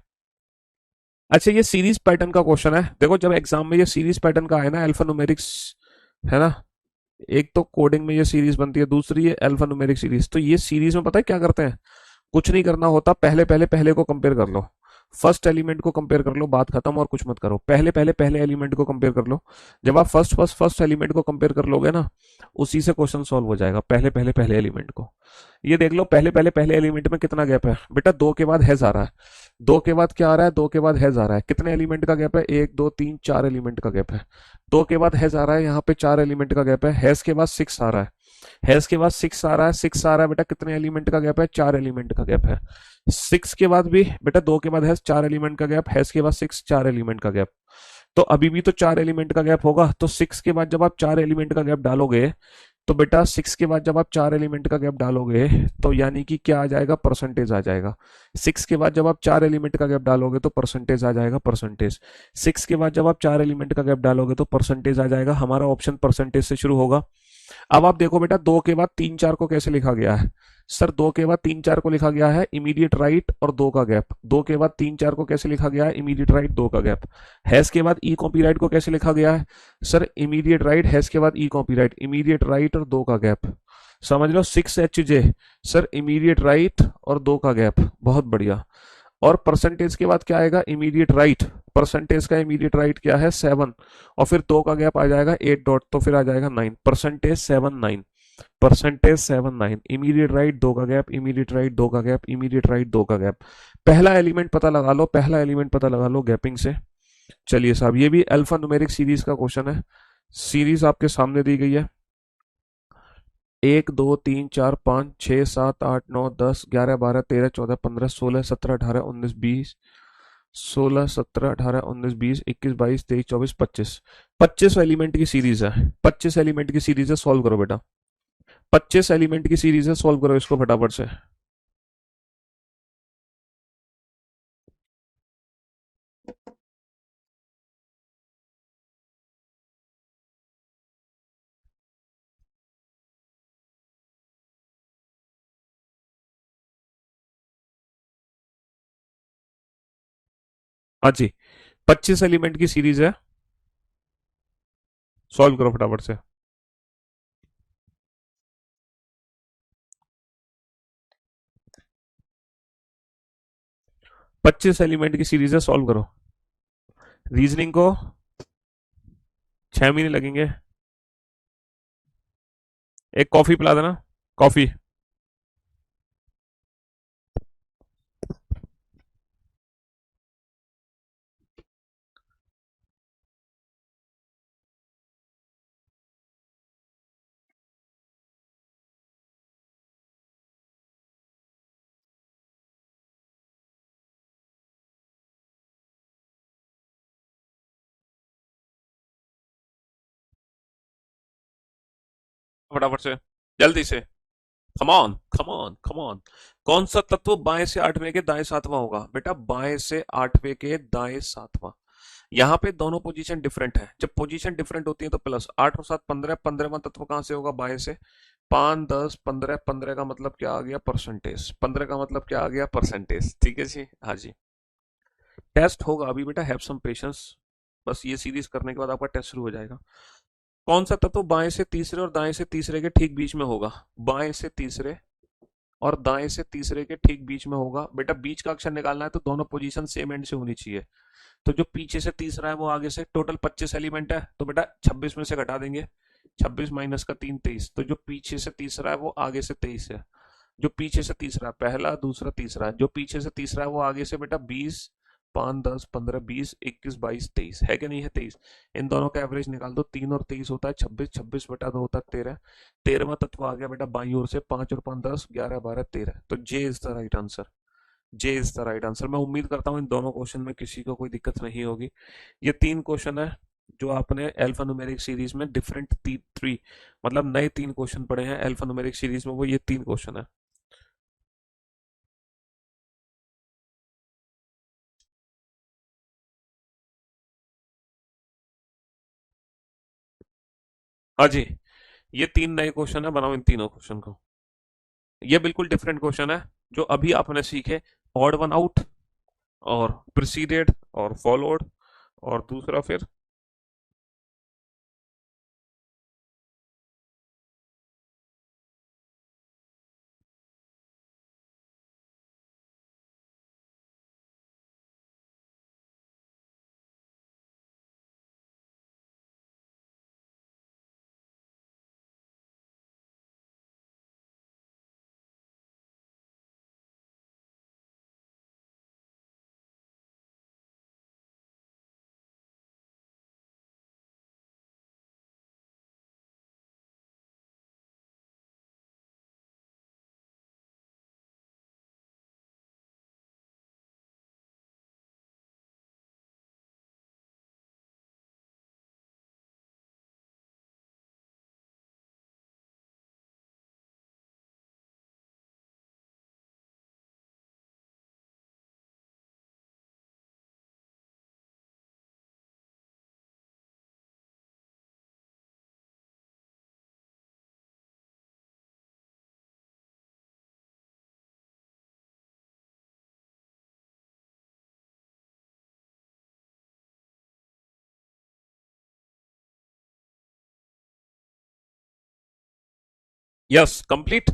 अच्छा, ये सीरीज पैटर्न का क्वेश्चन है। देखो जब एग्जाम में ये सीरीज पैटर्न का है ना, अल्फान्यूमेरिक्स है ना, एक तो कोडिंग में ये सीरीज बनती है, दूसरी ये अल्फान्यूमेरिक सीरीज। तो ये सीरीज में पता है क्या करते हैं? कुछ नहीं करना होता, पहले पहले पहले को कंपेयर कर लो, फर्स्ट एलिमेंट को कंपेयर कर लो, बात खत्म, और कुछ मत करो। पहले पहले पहले एलिमेंट को कंपेयर कर लो। जब आप फर्स्ट फर्स्ट फर्स्ट एलिमेंट को कंपेयर कर लोगे ना, उसी से क्वेश्चन सॉल्व हो जाएगा। पहले पहले पहले एलिमेंट को, ये देख लो, पहले पहले पहले एलिमेंट में कितना गैप है बेटा? दो के बाद हैज आ रहा है, दो के बाद क्या आ रहा है? दो के बाद हैज आ रहा है। कितने एलिमेंट का गैप है? एक दो तीन चार एलिमेंट का गैप है। दो के बाद हैज आ रहा है, यहाँ पे चार एलिमेंट का गैप है। हैज के बाद सिक्स आ रहा है, हैज के बाद सिक्स आ रहा है, सिक्स आ रहा है बेटा, कितने एलिमेंट का गैप है? चार एलिमेंट का गैप है। सिक्स के बाद भी बेटा, दो के बाद हैज चार एलिमेंट का गैप, हैज के बाद सिक्स चार एलिमेंट का गैप। तो अभी भी तो चार एलिमेंट का गैप होगा। तो सिक्स के बाद जब आप चार एलिमेंट का गैप डालोगे, तो बेटा सिक्स के बाद जब आप चार एलिमेंट का गैप डालोगे, तो यानी कि क्या आ जाएगा? परसेंटेज आ जाएगा। सिक्स के बाद जब आप चार एलिमेंट का गैप डालोगे तो परसेंटेज आ जाएगा, परसेंटेज। सिक्स के बाद जब आप चार एलिमेंट का गैप डालोगे तो परसेंटेज आ जाएगा। हमारा ऑप्शन परसेंटेज से शुरू होगा। अब आप देखो बेटा, दो के बाद तीन चार को कैसे लिखा गया है? सर दो के बाद तीन चार को लिखा गया है इमीडिएट राइट और दो का गैप। दो के बाद तीन चार को कैसे लिखा गया है? इमीडिएट राइट दो का गैप। हैज के बाद ई कॉपी राइट को कैसे लिखा गया है? सर इमीडिएट राइट, हैज के बाद E copy right, immediate right और दो का गैप। समझ लो, six H J, sir immediate right और दो का गैप, बहुत बढ़िया। और परसेंटेज के बाद क्या आएगा? Immediate right. परसेंटेज का इमीडिएट राइट क्या है? सेवन। और फिर दो का गैप आ जाएगा एट डॉट, तो फिर आ जाएगा nine. Percentage seven nine, percentage seven nine. Immediate right दो का गैप, इमीडिएट राइट दो का गैप, इमीडिएट राइट दो का गैप। पहला एलिमेंट पता लगा लो, पहला एलिमेंट पता लगा लो गैपिंग से। चलिए साहब, ये भी अल्फा न्यूमेरिक सीरीज का क्वेश्चन है। सीरीज आपके सामने दी गई है। एक दो तीन चार पाँच छः सात आठ नौ दस ग्यारह बारह तेरह चौदह पंद्रह सोलह सत्रह अठारह उन्नीस बीस, सोलह सत्रह अठारह उन्नीस बीस इक्कीस बाईस तेईस चौबीस पच्चीस। 25 एलिमेंट की सीरीज है, 25 एलिमेंट की सीरीज है। सॉल्व करो बेटा, 25 एलिमेंट की सीरीज है, सॉल्व करो इसको फटाफट से। हाँ जी, 25 एलिमेंट की सीरीज है, सॉल्व करो फटाफट से। 25 एलिमेंट की सीरीज है, सॉल्व करो। रीजनिंग को 6 महीने लगेंगे। एक कॉफी पिला देना, कॉफी। फटाफट से, जल्दी से। Come on come on come on. कौन सा तत्व बाएं से आठवें के दाएं सातवां होगा? बेटा बाएं से आठवें के दाएं सातवां। यहाँ पे दोनों पोजीशन डिफरेंट है। जब पोजीशन डिफरेंट होती है तो प्लस, आठ और सात 15, 15वां तत्व कहां से होगा? बाएं से। पांच दस पंद्रह, 15 का मतलब क्या आ गया? परसेंटेज। 15 का मतलब क्या आ गया? परसेंटेज। ठीक है जी, हाँ जी। टेस्ट होगा अभी बेटा, हैव सम पेशेंस। बस ये सीरीज करने के बाद आपका टेस्ट शुरू हो जाएगा। कौन सा तत्व बाएं से तीसरे और दाएं से तीसरे के ठीक बीच में होगा? बाएं से तीसरे और दाएं से तीसरे के ठीक बीच में होगा। बेटा बीच का अक्षर निकालना है तो दोनों पोजीशन सेम एंड से होनी चाहिए। तो जो पीछे से तीसरा है वो आगे से, टोटल 25 एलिमेंट है तो बेटा 26 में से घटा देंगे, 26 माइनस का 3 23। तो जो पीछे से तीसरा है वो आगे से 23 है। जो पीछे से तीसरा, पहला दूसरा तीसरा, जो पीछे से तीसरा है वो आगे से बेटा 20, 5 10 15 20 21 22 23 है कि नहीं है? 23। इन दोनों का एवरेज निकाल दो, 3 और 23 होता है 26, 26 बटा 2 होता है 13। 13वां तत्व आ गया बेटा बाई ओर से, 5 और 5 10 11 12 13। तो J is the right answer. J is the right answer. मैं उम्मीद करता हूँ इन दोनों क्वेश्चन में किसी को कोई दिक्कत नहीं होगी। ये 3 क्वेश्चन है जो आपने अल्फा न्यूमेरिक सीरीज में डिफरेंट थ्री, मतलब नए 3 क्वेश्चन पढ़े हैं अल्फा न्यूमेरिक सीरीज में, वो ये 3 क्वेश्चन है। हाँ जी, ये 3 नए क्वेश्चन है, बनाओ इन तीनों क्वेश्चन को। ये बिल्कुल डिफरेंट क्वेश्चन है जो अभी आपने सीखे। ऑड वन आउट, और प्रिसीडेड, और फॉलोड, और दूसरा फिर। Yes complete.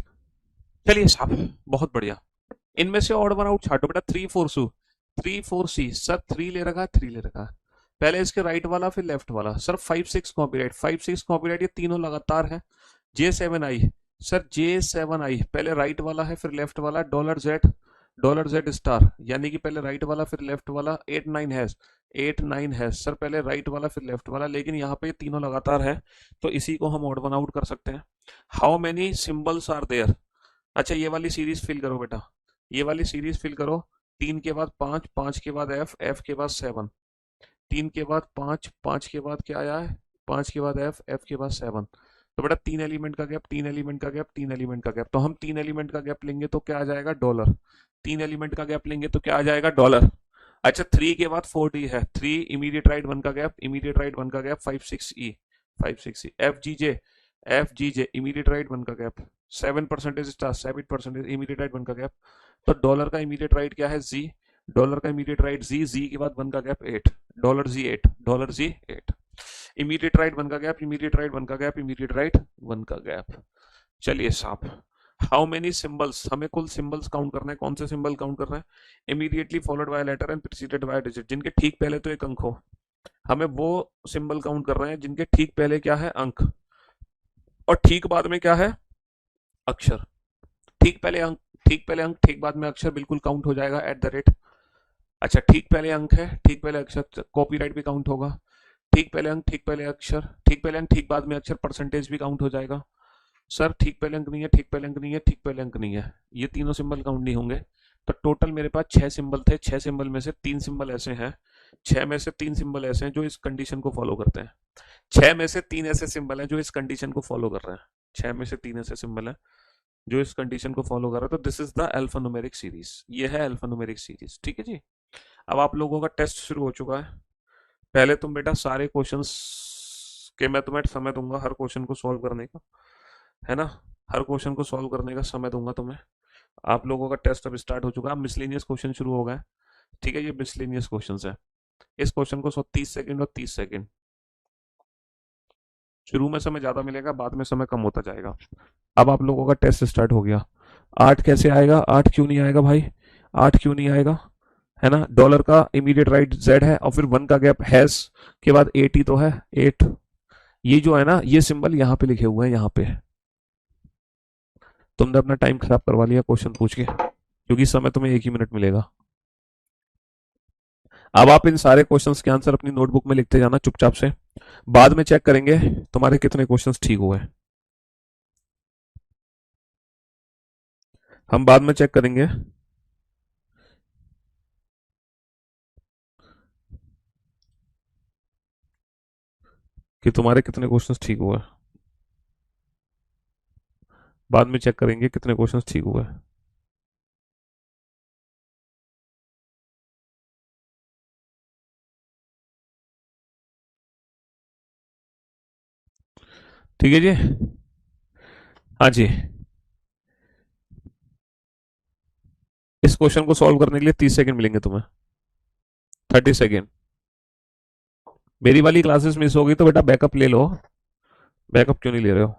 चलिए साहब, बहुत बढ़िया। इनमें से ऑड वन आउट छाटो बेटा। 3 4 सू, 3 4 सी। सर 3 ले रखा है, 3 ले रखा है। पहले इसके राइट वाला फिर लेफ्ट वाला। सर 5 6 कॉपीराइट, 5 6 कॉपीराइट, ये तीनों लगातार है। जे 7 आई। सर जे 7 आई, पहले राइट वाला है फिर लेफ्ट वाला। डॉलर जेड स्टार, यानी कि पहले राइट वाला फिर लेफ्ट वाला। 8 9 हैज, 8 9 हैज। सर पहले राइट वाला फिर लेफ्ट वाला, लेकिन यहाँ पे ये तीनों लगातार है तो इसी को हम ऑड वन आउट कर सकते हैं। How many symbols are there? अच्छा ये वाली सीरीज फिल करो बेटा, ये वाली सीरीज फिल करो। 3 के बाद 5, 5 के बाद एफ, एफ के बाद 7। 3 के बाद 5, 5 के बाद क्या आया है? 5 के बाद एफ, एफ के बाद 7। तो बेटा 3 एलिमेंट का गैप, 3 एलिमेंट का गैप, 3 एलिमेंट का गैप। तो हम 3 एलिमेंट का गैप लेंगे तो क्या आ जाएगा? $। 3 एलिमेंट का गैप लेंगे तो क्या आ जाएगा? $। अच्छा 3 के बाद 4D है, 3 इमीडिएट राइट 1 का गैप, इमीडिएट राइट 1 का गैप 5 6 ई, 5 6 ई। एफ जी जे इमीडिएट राइट 1 का गैप, 7% स्टार, 7% इमीडिएट राइट 1 का गैप। तो डॉलर का इमीडिएट राइट क्या है? जी। डॉलर का इमीडिएट राइट जी, जी के बाद 1 का गैप 8। डॉलर जी 8, डॉलर जी 8। इमीडिएट राइट 1 का गैप, इमीडिएट राइट 1 का गैप, इमीडिएट राइट 1 का गैप। चलिए साहब, हाउ मेनी सिंबल्स, हमें कुल सिंबल्स काउंट करना है। कौन से सिंबल काउंट करना है? Immediately followed by letter and preceded by digit, जिनके ठीक पहले तो एक अंक हो। हमें वो सिंबल काउंट कर रहे हैं जिनके ठीक पहले क्या है? अंक, और ठीक बाद में क्या है? अक्षर। ठीक पहले अंक, ठीक पहले अंक, ठीक बाद में अक्षर, बिल्कुल काउंट हो जाएगा एट द रेट। अच्छा ठीक पहले अंक है, ठीक पहले अक्षर, कॉपीराइट भी काउंट होगा। ठीक पहले अंक, ठीक पहले अक्षर, ठीक पहले अंक, ठीक बाद में अक्षर, परसेंटेज भी काउंट हो जाएगा। सर ठीक पहले अंक नहीं है, ठीक पहले अंक नहीं है, ठीक पहले अंक नहीं है, ये तीनों सिंबल काउंट नहीं होंगे। तो टोटल मेरे पास 6 सिंबल थे। 6 सिंबल में से 3 सिंबल ऐसे हैं, 6 में से 3 सिंबल ऐसे हैं जो इस कंडीशन को फॉलो करते हैं। 6 में से 3 ऐसे सिंबल हैं जो इस कंडीशन को फॉलो कर रहे हैं। 6 में से 3 ऐसे सिंबल हैं जो इस कंडीशन को फॉलो कर रहा है। तो this is the alphanumeric series, ये है अल्फान्यूमेरिक सीरीज। ठीक है जी। अब आप लोगों का टेस्ट शुरू हो चुका है। पहले तुम बेटा सारे क्वेश्चंस के मैं तुम्हें समय दूंगा हर क्वेश्चन को सॉल्व करने का, है ना? हर क्वेश्चन को सॉल्व करने का समय दूंगा तुम्हें। आप लोगों का टेस्ट अब स्टार्ट हो चुका है। अब मिसलेनियस क्वेश्चन शुरू हो गए। ठीक है, ये मिसलेनियस क्वेश्चन है। इस क्वेश्चन को 30 सेकंड और 30 सेकंड शुरू में समय ज्यादा मिलेगा, बाद में समय कम होता जाएगा। अब आप लोगों का टेस्ट स्टार्ट हो गया। 8 कैसे आएगा? 8 क्यों नहीं आएगा भाई? 8 क्यों नहीं आएगा? है ना, डॉलर का इमीडिएट राइट जेड है और फिर 1 का गैप हैज के बाद 8 ही तो है। 8, ये जो है ना, ये सिंबल यहाँ पे लिखे हुए हैं, यहाँ पे। तुमने अपना टाइम खराब करवा लिया क्वेश्चन पूछ के, क्योंकि समय तुम्हें 1 ही मिनट मिलेगा। अब आप इन सारे क्वेश्चंस के आंसर अपनी नोटबुक में लिखते जाना चुपचाप से। बाद में चेक करेंगे तुम्हारे कितने क्वेश्चंस ठीक हुए। हम बाद में चेक करेंगे कि तुम्हारे कितने क्वेश्चंस ठीक हुए। बाद में चेक करेंगे कितने क्वेश्चंस ठीक हुए। ठीक है जी। हाँ जी। इस क्वेश्चन को सॉल्व करने के लिए 30 सेकंड मिलेंगे तुम्हें। 30 सेकंड। मेरी वाली क्लासेस मिस हो गई तो बेटा बैकअप ले लो। बैकअप क्यों नहीं ले रहे हो?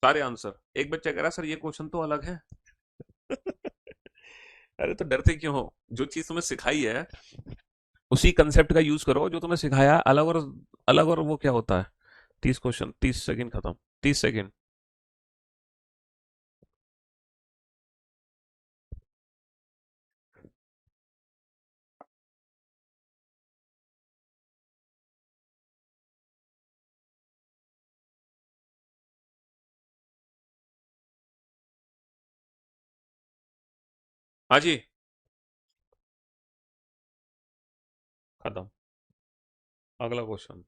सारे आंसर। एक बच्चा कह रहा सर ये क्वेश्चन तो अलग है। अरे तो डरते क्यों हो? जो चीज तुम्हें सिखाई है उसी कंसेप्ट का यूज करो जो तुम्हें सिखाया है। अलग और वो क्या होता है? 30 क्वेश्चन, 30 सेकंड खत्म। 30 सेकंड। हाँ जी। खत्म। अगला क्वेश्चन।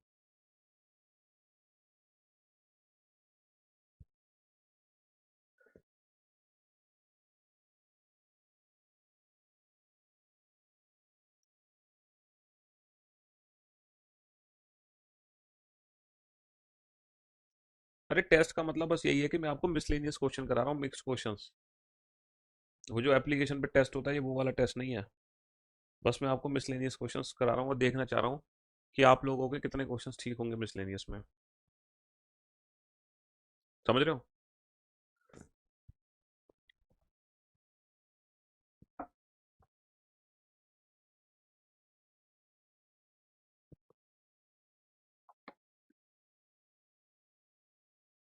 अरे टेस्ट का मतलब बस यही है कि मैं आपको मिसलेनियस क्वेश्चन करा रहा हूँ, मिक्स क्वेश्चंस। वो जो एप्लीकेशन पे टेस्ट होता है ये वो वाला टेस्ट नहीं है। बस मैं आपको मिसलेनियस क्वेश्चंस करा रहा हूँ और देखना चाह रहा हूँ कि आप लोगों के कितने क्वेश्चंस ठीक होंगे मिसलेनियस में। समझ रहे हो?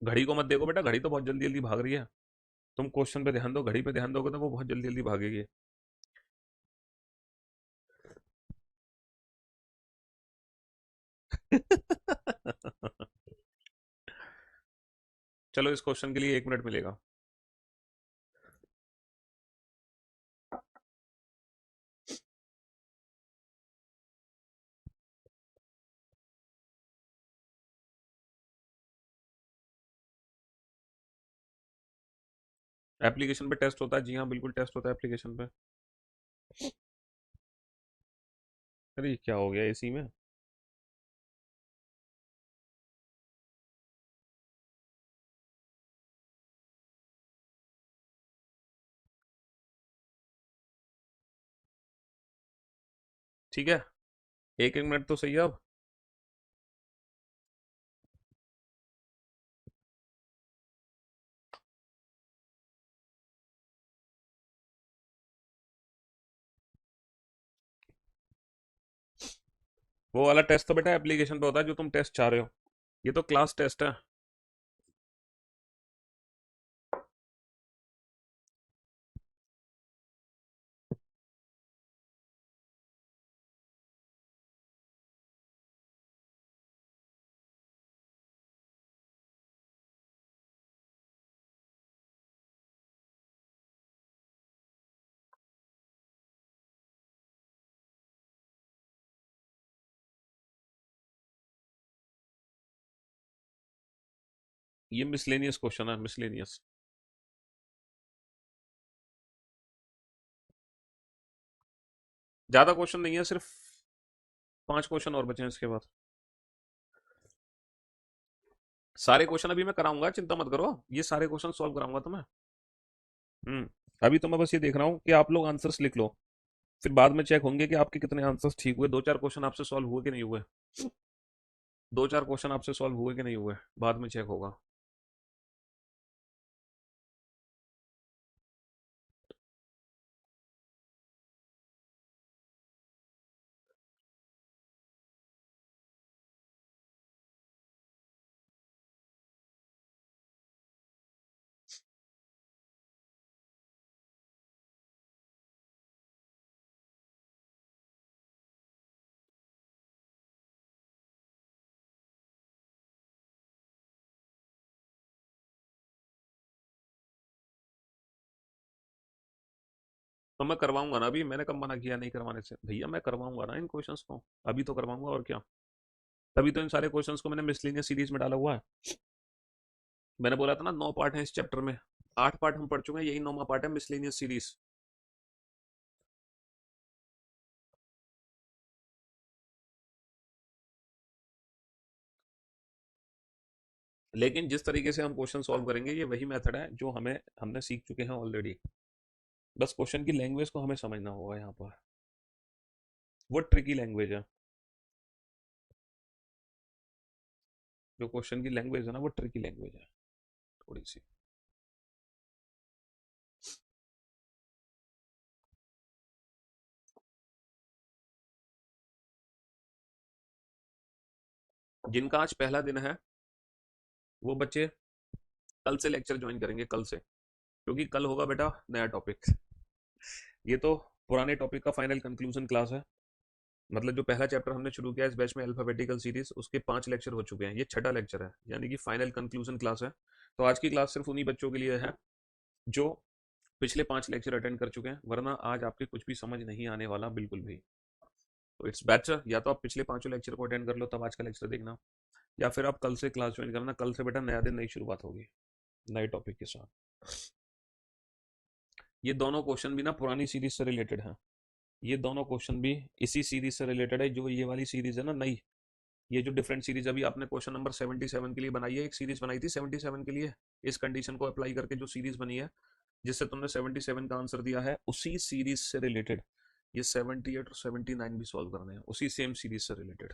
घड़ी को मत देखो बेटा, घड़ी तो बहुत जल्दी जल्दी भाग रही है। तुम क्वेश्चन पे ध्यान दो, घड़ी पे ध्यान दोगे तो वो बहुत जल्दी जल्दी भागेगी। चलो इस क्वेश्चन के लिए 1 मिनट मिलेगा। एप्लीकेशन पे टेस्ट होता है? जी हाँ बिल्कुल टेस्ट होता है एप्लीकेशन पे। अरे ये क्या हो गया इसी में? ठीक है। 1 1 मिनट तो सही है अब। वो वाला टेस्ट तो बेटा एप्लीकेशन पे होता है जो तुम टेस्ट चाह रहे हो। ये तो क्लास टेस्ट है। ये मिसलेनियस क्वेश्चन है, मिसलेनियस। ज्यादा क्वेश्चन नहीं है, सिर्फ 5 क्वेश्चन और बचे हैं इसके बाद। सारे क्वेश्चन अभी मैं कराऊंगा, चिंता मत करो, ये सारे क्वेश्चन सॉल्व कराऊंगा तुम्हें। अभी तो मैं बस ये देख रहा हूँ कि आप लोग आंसर्स लिख लो। फिर बाद में चेक होंगे कि आपके कितने आंसर्स ठीक हुए, दो चार क्वेश्चन आपसे सॉल्व हुए कि नहीं हुए, दो चार क्वेश्चन आपसे सॉल्व हुए कि नहीं हुए, बाद में चेक होगा। तो मैं करवाऊंगा ना, अभी मैंने कब मना किया नहीं करवाने से, भैया मैं करवाऊंगा ना इन क्वेश्चंस को, अभी तो करवाऊंगा और क्या। तभी तो इन सारे क्वेश्चंस को मैंने मिसलिनियस सीरीज में डाला हुआ है। मैंने बोला था ना 9 पार्ट हैं इस चैप्टर में, 8 पार्ट हम पढ़ चुके हैं, यही 9वां पार्ट है मिसलिनियस सीरीज। लेकिन जिस तरीके से हम क्वेश्चन सॉल्व करेंगे ये वही मेथड है जो हमने सीख चुके हैं ऑलरेडी। बस क्वेश्चन की लैंग्वेज को हमें समझना होगा यहाँ पर, वो ट्रिकी लैंग्वेज है। जो क्वेश्चन की लैंग्वेज है ना वो ट्रिकी लैंग्वेज है थोड़ी सी। जिनका आज पहला दिन है वो बच्चे कल से लेक्चर ज्वाइन करेंगे, कल से, क्योंकि कल होगा बेटा नया टॉपिक। ये तो पुराने टॉपिक का फाइनल कंक्लूजन क्लास है। मतलब जो पहला चैप्टर हमने शुरू किया इस बैच में अल्फाबेटिकल सीरीज, उसके 5 लेक्चर हो चुके हैं, ये छठा लेक्चर है, यानी कि फाइनल कंक्लूजन क्लास है। तो आज की क्लास सिर्फ उन्हीं बच्चों के लिए है जो पिछले 5 लेक्चर अटेंड कर चुके हैं, वरना आज आपके कुछ भी समझ नहीं आने वाला बिल्कुल भी। तो इट्स बेटर या तो आप पिछले 5 लेक्चर को अटेंड कर लो तब आज का लेक्चर देखना, या फिर आप कल से क्लास ज्वाइन करना, कल से बेटा नया दिन, नई शुरुआत होगी नए टॉपिक के साथ। ये दोनों क्वेश्चन भी ना पुरानी सीरीज से रिलेटेड हैं, ये दोनों क्वेश्चन भी इसी सीरीज से रिलेटेड है, जो ये वाली सीरीज है ना नई, ये जो डिफरेंट सीरीज अभी आपने क्वेश्चन नंबर 77 के लिए बनाई है, एक सीरीज बनाई थी 77 के लिए, इस कंडीशन को अप्लाई करके जो सीरीज बनी है जिससे तुमने 77 का आंसर दिया है, उसी सीरीज से रिलेटेड ये 78 और 79 भी सॉल्व करने हैं, उसी सेम सीरीज से रिलेटेड।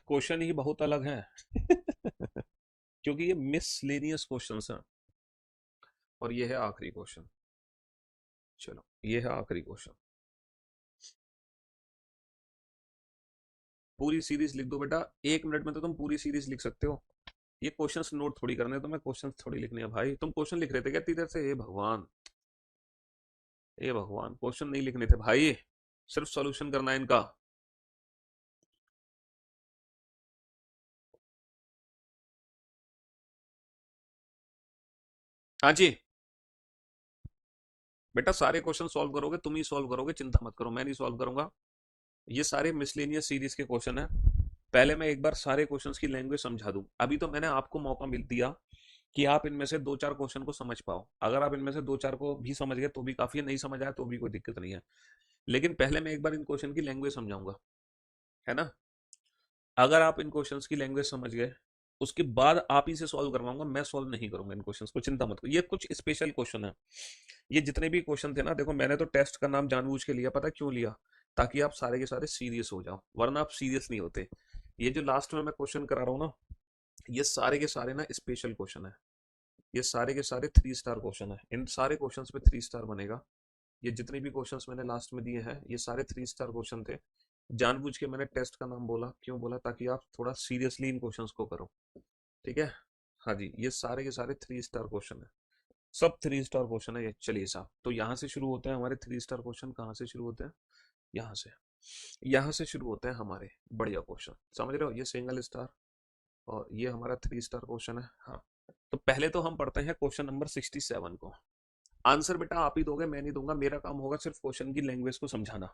क्वेश्चन ही बहुत अलग है क्योंकि ये मिसलेनियस क्वेश्चंस हैं। और ये है आखिरी क्वेश्चन, चलो ये है आखिरी क्वेश्चन। पूरी सीरीज लिख दो बेटा, 1 मिनट में तो तुम पूरी सीरीज लिख सकते हो। ये क्वेश्चंस नोट थोड़ी करने, तुम्हें क्वेश्चंस थोड़ी लिखने हैं भाई। तुम क्वेश्चन लिख रहे थे क्या इतनी देर से? हे भगवान, हे भगवान, क्वेश्चन नहीं लिखने थे भाई, सिर्फ सॉल्यूशन करना है इनका। हाँ जी बेटा, सारे क्वेश्चन सॉल्व करोगे, तुम ही सॉल्व करोगे, चिंता मत करो, मैं नहीं सॉल्व करूंगा। ये सारे मिसलेनियस सीरीज के क्वेश्चन है। पहले मैं एक बार सारे क्वेश्चंस की लैंग्वेज समझा दूं, अभी तो मैंने आपको मौका मिल दिया कि आप इनमें से दो चार क्वेश्चन को समझ पाओ। अगर आप इनमें से दो चार को भी समझ गए तो भी काफी है, नहीं समझ आया तो भी कोई दिक्कत नहीं है। लेकिन पहले मैं एक बार इन क्वेश्चन की लैंग्वेज समझाऊंगा, है ना। अगर आप इन क्वेश्चंस की लैंग्वेज समझ गए उसके बाद आप ही से सॉल्व करवाऊंगा, मैं सॉल्व नहीं करूंगा इन क्वेश्चंस को, चिंता मत करो। ये कुछ स्पेशल क्वेश्चन है, ये जितने भी क्वेश्चन थे ना, देखो मैंने तो टेस्ट का नाम जानबूझ के लिया, पता क्यों लिया? ताकि आप सारे के सारे सीरियस हो जाओ, वरना आप सीरियस नहीं होते। ये जो लास्ट में मैं क्वेश्चन करा रहा हूँ ना, ये सारे के सारे ना स्पेशल क्वेश्चन है, ये सारे के सारे 3 स्टार क्वेश्चन है, इन सारे क्वेश्चंस पे 3 स्टार बनेगा। ये जितने भी क्वेश्चंस मैंने लास्ट में दिए हैं ये सारे 3 स्टार क्वेश्चन थे। जानबूझ के मैंने टेस्ट का नाम बोला, क्यों बोला? ताकि आप थोड़ा सीरियसली इन क्वेश्चंस को करो, ठीक है। हाँ जी, ये सारे के सारे 3 स्टार क्वेश्चन है, सब 3 स्टार क्वेश्चन है ये। चलिए साहब, तो यहाँ से शुरू होते हैं हमारे 3 स्टार क्वेश्चन। कहाँ से शुरू होते हैं? यहाँ से, यहाँ से शुरू होते हैं हमारे बढ़िया क्वेश्चन, समझ रहे हो? ये सिंगल स्टार और ये हमारा 3 स्टार क्वेश्चन है। हाँ, तो पहले तो हम पढ़ते हैं क्वेश्चन नंबर 67 को। आंसर बेटा आप ही दोगे, मैं नहीं दूंगा, मेरा काम होगा सिर्फ क्वेश्चन की लैंग्वेज को समझाना।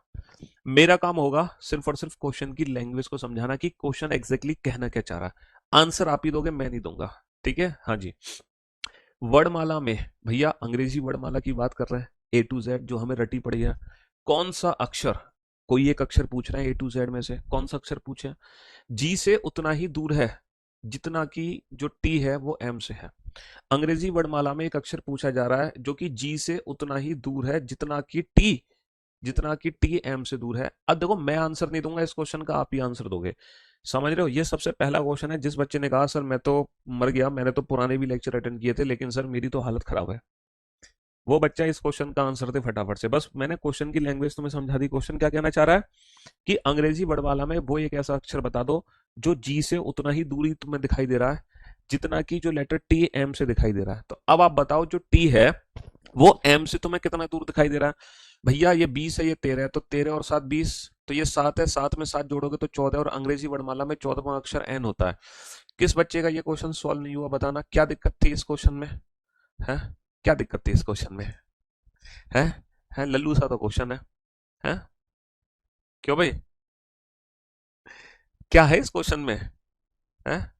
मेरा काम होगा सिर्फ और सिर्फ क्वेश्चन की लैंग्वेज को समझाना कि क्वेश्चन एग्जैक्टली कहना क्या चाह रहा है। आंसर आप ही दोगे, मैं नहीं दूंगा। ठीक है, हाँ जी। वर्णमाला में, भैया अंग्रेजी वर्णमाला की बात कर रहे हैं, ए टू जेड जो हमें रटी पड़ी है, कौन सा अक्षर, कोई एक अक्षर पूछ रहे हैं ए टू जेड में से, कौन सा अक्षर पूछे, जी से उतना ही दूर है जितना कि जो टी है वो एम से है। अंग्रेजी वर्णमाला में एक अक्षर पूछा जा रहा है जो कि जी से उतना ही दूर है जितना कि टी एम से दूर है। अब देखो मैं आंसर नहीं दूंगा इस क्वेश्चन का, आप ही आंसर दोगे। समझ रहे हो, ये सबसे पहला क्वेश्चन है। जिस बच्चे ने कहा सर मैं तो मर गया, मैंने तो पुराने भी लेक्चर अटेंड किए थे लेकिन सर मेरी तो हालत खराब है, वो बच्चा इस क्वेश्चन का आंसर दे फटाफट से। बस मैंने क्वेश्चन की लैंग्वेज तुम्हें समझा दी। क्वेश्चन क्या कहना चाह रहा है कि अंग्रेजी वर्णमाला में वो एक ऐसा अक्षर बता दो जो जी से उतना ही दूरी तुम्हें दिखाई दे रहा है जितना कि जो लेटर टी एम से दिखाई दे रहा है। तो अब आप बताओ जो टी है वो एम से तुम्हें कितना दूर दिखाई दे रहा है। भैया ये 20 है, ये 13 है, तो 13 और 7 20, तो ये 7 है, 7 में 7 जोड़ोगे तो 14, और अंग्रेजी वर्णमाला में 14वां अक्षर एन होता है। किस बच्चे का ये क्वेश्चन सॉल्व नहीं हुआ, बताना क्या दिक्कत थी इस क्वेश्चन में है, क्या दिक्कत थी इस क्वेश्चन में है है लल्लू सा तो क्वेश्चन है क्यों भाई, क्या है इस क्वेश्चन में है।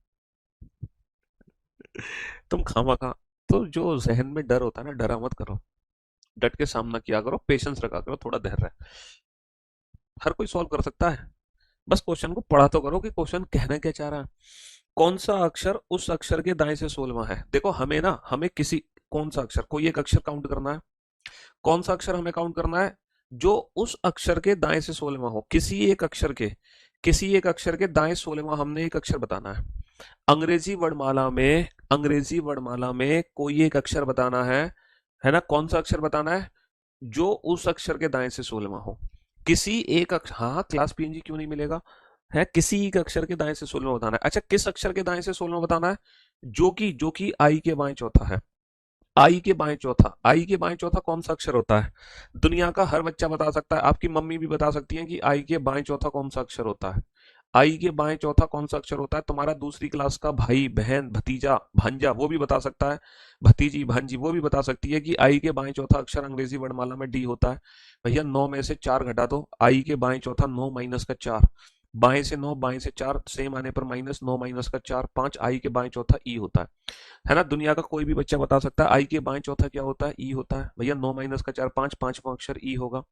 तुम खामा खा, तो जो जहन में डर होता है ना, डरा मत करो, डट के सामना किया करो, पेशेंस रखा करो, थोड़ा धैर्य, हर कोई सॉल्व कर सकता है। बस क्वेश्चन को पढ़ा तो करो कि क्वेश्चन कहना क्या चाह रहा है। कौन सा अक्षर उस अक्षर के दाएं से 16वां है। देखो हमें ना, हमें किसी, कौन सा अक्षर, कोई एक अक्षर काउंट करना है। कौन सा अक्षर हमें काउंट करना है जो उस अक्षर के दाएं से 16वां हो। किसी एक अक्षर के दाएं 16वां हमने एक अक्षर बताना है। अंग्रेजी वर्णमाला में कोई एक अक्षर बताना है ना। कौन सा अक्षर बताना है जो उस अक्षर के दाएं से 16वां हो। किसी एक अक्षर, हाँ क्लास पीएनजी क्यों नहीं मिलेगा, है किसी एक अक्षर के दाएं से 16वां बताना है। अच्छा किस अक्षर के दाएं से 16वां बताना है, जो कि आई के बाएं चौथा है। आई के बाएं चौथा कौन सा अक्षर होता है। दुनिया का हर बच्चा बता सकता है, आपकी मम्मी भी बता सकती है कि आई के बाएं चौथा कौन सा अक्षर होता है। आई के बाएं चौथा कौन सा अक्षर होता है, तुम्हारा दूसरी क्लास का भाई बहन भतीजा भांजा वो भी बता सकता है, भतीजी भांजी वो भी बता सकती है कि आई के बाएं चौथा अक्षर अंग्रेजी वर्णमाला में डी होता है। भैया 9 में से 4 घटा दो, आई के बाएं चौथा 9 माइनस का 4, बाएं से 9 बाएं से 4 सेम आने पर माइनस, 9 माइनस का 4 5, आई के बाएं चौथा ई होता है ना। दुनिया का कोई भी बच्चा बता सकता है आई के बाएं चौथा क्या होता है, ई होता है। भैया 9 माइनस का 4 5, पांचवा अक्षर ई होगा।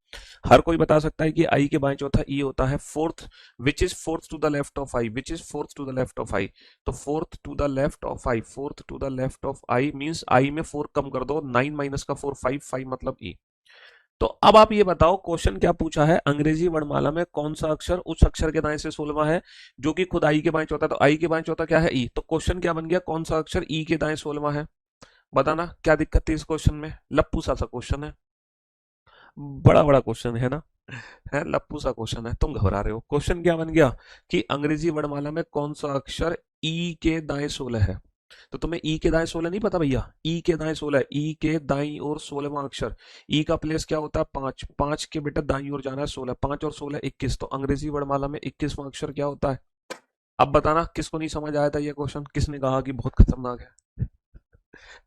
हर कोई बता सकता है कि आई के बाएं चौथा ई होता है। Fourth, which is fourth to the left of I, which is fourth to the left of I, तो fourth to the left of I, fourth to the left of I means I में 4 कम कर दो, 9 minus का 4 5, 5 मतलब ई। तो अब आप ये बताओ क्वेश्चन क्या पूछा है, अंग्रेजी वर्णमाला में कौन सा अक्षर उस अक्षर के दाएं से 16वां है जो कि खुद आई के बाएं चौथा, तो आई के बाएं चौथा क्या है ई, तो क्वेश्चन क्या बन गया, कौन सा अक्षर ई के दाएं 16वां है। बताना क्या दिक्कत थी इस क्वेश्चन में, लप्पू सा क्वेश्चन है, बड़ा बड़ा क्वेश्चन है ना, है लप्पू सा क्वेश्चन है, तुम घबरा रहे हो। क्वेश्चन क्या बन गया कि अंग्रेजी वर्णमाला में कौन सा अक्षर ई के दाएं 16 है। तो तुम्हें ई के दाएं 16 नहीं पता भैया, ई के दाएं 16, ई के दाई और 16वां अक्षर, ई का प्लेस क्या होता है 5, 5 के बेटा दाई और जाना है 16, 5 और 16 21, तो अंग्रेजी वर्णमाला में 21वां अक्षर क्या होता है। अब बताना किसको नहीं समझ आया था ये क्वेश्चन, किसने कहा कि बहुत खतरनाक है,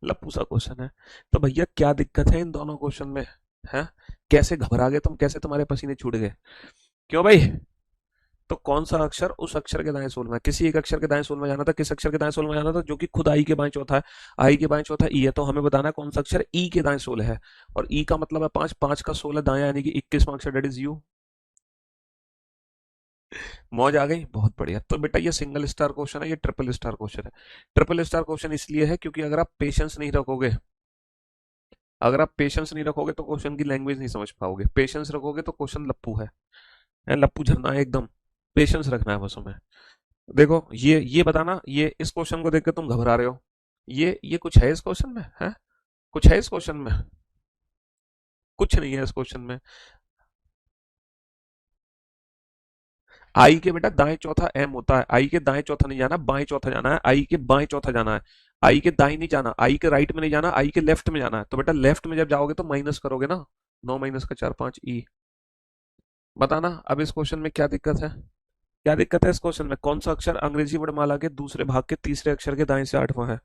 लप्पू सा क्वेश्चन है। तो भैया क्या दिक्कत है इन दोनों क्वेश्चन में, है कैसे घबरा गए तुम, कैसे तुम्हारे पसीने छूट गए, क्यों भाई। तो कौन सा अक्षर उस अक्षर के दाएं 16 में, किसी एक अक्षर के दाएं 16 में जाना था, किस अक्षर के दाएं 16 में जाना था जो कि खुद आई के बाएं चौथा है। आई के बाएं चौथा ई है, तो हमें बताना है कौन सा अक्षर ई के दाएं 16 है, और ई का मतलब है 5, 5 का 16 दाएं यानी कि 21वां अक्षर, डेट इज यू। मौज आ गई, बहुत बढ़िया। तो बेटा ये सिंगल स्टार क्वेश्चन है, ये ट्रिपल स्टार क्वेश्चन है। ट्रिपल स्टार क्वेश्चन इसलिए है क्योंकि अगर आप पेशेंस नहीं रखोगे तो क्वेश्चन की लैंग्वेज नहीं समझ पाओगे, पेशेंस रखोगे तो क्वेश्चन लप्पू है लप्पू झरना है एकदम, पेशेंस रखना है बस हमें। देखो ये बताना, ये इस क्वेश्चन को देख के तुम घबरा रहे हो, ये कुछ है इस क्वेश्चन में, है कुछ है इस क्वेश्चन में, कुछ नहीं है इस क्वेश्चन में। आई के बेटा दाएं चौथा एम होता है, आई के दाएं चौथा नहीं जाना, बाएं चौथा जाना है, आई के बाएं चौथा जाना है, आई के दाएं नहीं जाना, आई के राइट में नहीं जाना, आई के लेफ्ट में जाना है। तो बेटा लेफ्ट में जब जाओगे तो माइनस करोगे ना, 9 माइनस का 4 5 ई। बताना अब इस क्वेश्चन में क्या दिक्कत है, क्या दिक्कत है इस क्वेश्चन में। कौन सा अक्षर अंग्रेजी वर्णमाला के दूसरे भाग के तीसरे अक्षर के दाएं से 8वां है।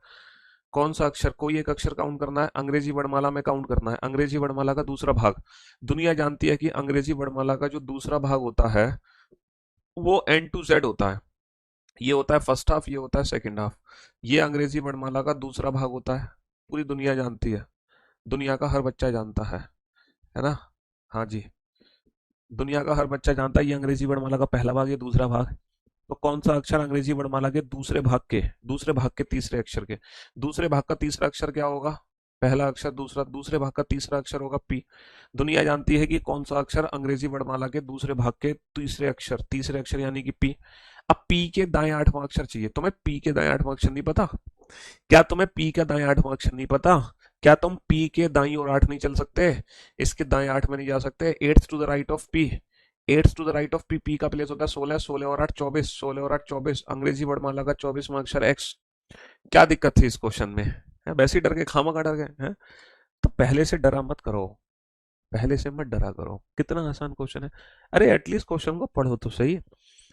कौन सा अक्षर, कोई एक अक्षर काउंट करना है, अंग्रेजी वर्णमाला में काउंट करना है, अंग्रेजी वर्णमाला का दूसरा भाग। दुनिया जानती है कि अंग्रेजी वर्णमाला का जो दूसरा भाग होता है वो एन टू जेड होता है, ये होता है फर्स्ट हाफ, ये होता है सेकंड हाफ। ये अंग्रेजी वर्णमाला का दूसरा भाग होता है। पूरी दुनिया जानती है, दुनिया का हर बच्चा जानता है ना? हाँ जी, दुनिया का हर बच्चा जानता है ये अंग्रेजी वर्णमाला का पहला भाग, ये दूसरा भाग। तो कौन सा अक्षर अंग्रेजी वर्णमाला के दूसरे भाग के तीसरे अक्षर के, दूसरे भाग का तीसरा अक्षर क्या होगा? पहला अक्षर, दूसरा, दूसरे भाग का तीसरा अक्षर होगा पी। दुनिया जानती है कि कौन सा अक्षर अंग्रेजी वर्णमाला के दूसरे भाग के तीसरे अक्षर यानी कि पी। अब पी के दाएं आठवां अक्षर चाहिए। तुम्हें पी के दाएं आठवां अक्षर नहीं पता? क्या तुम्हें पी का दाएं आठवां अक्षर नहीं पता? क्या तुम पी के दाईं और आठ नहीं चल सकते? इसके दाएं आठ में नहीं जा सकते? Eighth to the right of P, eighth to the right of P, P का प्लेस होता है 16, 16 और 8 24, 16 और 8 24, अंग्रेजी वर्णमाला का 24वां अक्षर एक्स। क्या दिक्कत थी इस क्वेश्चन में? है वैसे ही डर के, खामा का डर गए हैं? तो पहले से डरा मत करो, पहले से मत डरा करो, कितना आसान क्वेश्चन है। अरे एटलीस्ट क्वेश्चन को पढ़ो तो सही।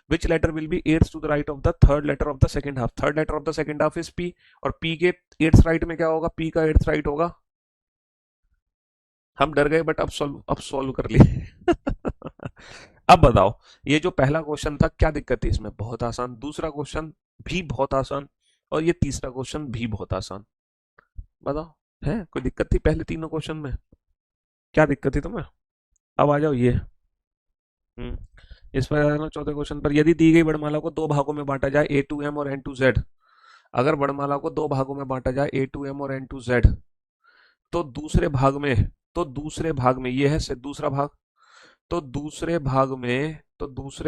Which letter will be eighth to the right of the third letter of the second half? Third letter of the second half is P, और पी के एट्स राइट में क्या होगा? पी का एट्स राइट होगा। हम डर गए बट अब सॉल्व कर लिए। अब बताओ, ये जो पहला क्वेश्चन था क्या दिक्कत थी इसमें? बहुत आसान। दूसरा क्वेश्चन भी बहुत आसान, और ये तीसरा क्वेश्चन भी बहुत आसान। बताओ, है कोई दिक्कत थी पहले तीनों क्वेश्चन में? क्या दिक्कत थी तुम्हें? अब आ जाओ ये। इस पर आ जाना चौथे क्वेश्चन पर। यदि दी गई वर्णमाला को दो भागों में बांटा जाए, ए टू एम और एन टू जेड, अगर वर्णमाला को दो भागों में बांटा जाए, ए टू एम और एन टू जेड, तो दूसरे भाग में ये है दूसरा भाग, तो दूसरे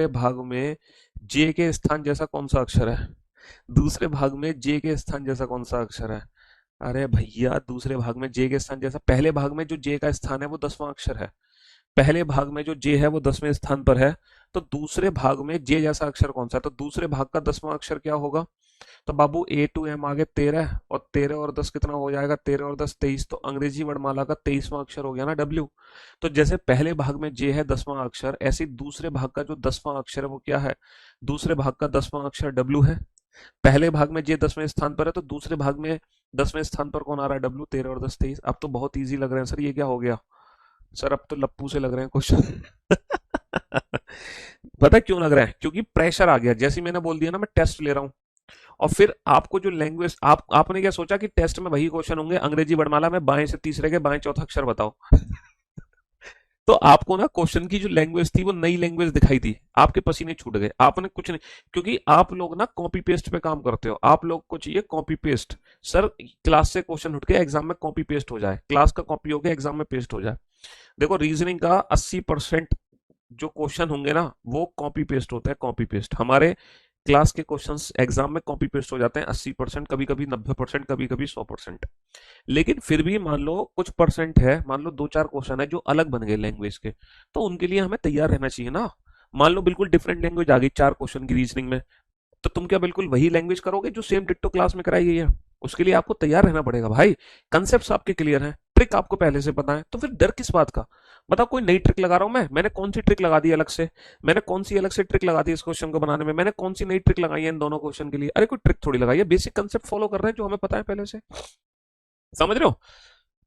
भाग में जे के स्थान जैसा कौन सा अक्षर है? दूसरे भाग में जे के स्थान जैसा कौन सा अक्षर है? अरे भैया, दूसरे भाग में जे के स्थान जैसा, पहले भाग में जो जे का स्थान है वो 10वां अक्षर है। पहले भाग में जो जे है वो 10वें स्थान पर है। तो दूसरे भाग में जे जैसा अक्षर कौन सा है? तो दूसरे भाग का 10वां अक्षर क्या होगा? तो बाबू ए टू एम आगे 13, और 13 और 10 कितना हो जाएगा? 13 और 10 23, तो अंग्रेजी वर्णमाला का 23वां अक्षर हो गया ना डब्ल्यू। तो जैसे पहले भाग में जे है 10वां अक्षर, ऐसे ही दूसरे भाग का जो 10वां अक्षर है वो क्या है? दूसरे भाग का 10वां अक्षर डब्ल्यू है। पहले भाग में जे 10वें स्थान पर है, तो दूसरे भाग में 10वें स्थान पर कौन आ रहा है? डब्ल्यू। 13 और 10 23। अब तो बहुत ईजी लग रहे हैं सर, ये क्या हो गया? सर अब तो लप्पू से लग रहे हैं क्वेश्चन। पता है क्यों लग रहा है? क्योंकि प्रेशर आ गया। जैसे ही मैंने बोल दिया ना मैं टेस्ट ले रहा हूं, और फिर आपको जो लैंग्वेज, आपने क्या सोचा कि टेस्ट में वही क्वेश्चन होंगे अंग्रेजी वर्णमाला में बाएं से तीसरे के बाएं चौथा अक्षर बताओ। तो आपको ना क्वेश्चन की जो लैंग्वेज थी वो नई लैंग्वेज दिखाई दी, आपके पसीने छूट गए, आपने कुछ नहीं। क्योंकि आप लोग ना कॉपी पेस्ट पे काम करते हो, आप लोग को चाहिए कॉपी पेस्ट। सर क्लास से क्वेश्चन उठ के एग्जाम में कॉपी पेस्ट हो जाए, क्लास का कॉपी हो गया एग्जाम में पेस्ट हो जाए। देखो रीजनिंग का 80% जो क्वेश्चन होंगे ना वो कॉपी पेस्ट होते हैं, कॉपी पेस्ट। हमारे क्लास के क्वेश्चंस एग्जाम में कॉपी पेस्ट हो जाते हैं 80%, कभी कभी 90%, कभी कभी 100%। लेकिन फिर भी मान लो कुछ परसेंट है, मान लो दो चार क्वेश्चन है जो अलग बन गए लैंग्वेज के, तो उनके लिए हमें तैयार रहना चाहिए ना। मान लो बिल्कुल डिफरेंट लैंग्वेज आ गई चार क्वेश्चन की रीजनिंग में, तो तुम क्या बिल्कुल वही लैंग्वेज करोगे जो सेम डिट्टो क्लास में कराई गई है? उसके लिए आपको तैयार रहना पड़ेगा भाई। कंसेप्ट आपके क्लियर हैं, ट्रिक आपको पहले से पता है, तो फिर डर किस बात का? बताओ, कोई नई ट्रिक लगा रहा हूं मैंने कौन सी ट्रिक लगा दी अलग से? मैंने कौन सी अलग से ट्रिक लगा दी इस क्वेश्चन को बनाने में? मैंने कौन सी नई ट्रिक लगाई है इन दोनों क्वेश्चन के लिए? अरे कोई ट्रिक थोड़ी लगाई है, बेसिक कंसेप्ट फॉलो कर रहे हैं जो हमें पता है पहले से। समझ रहे हो?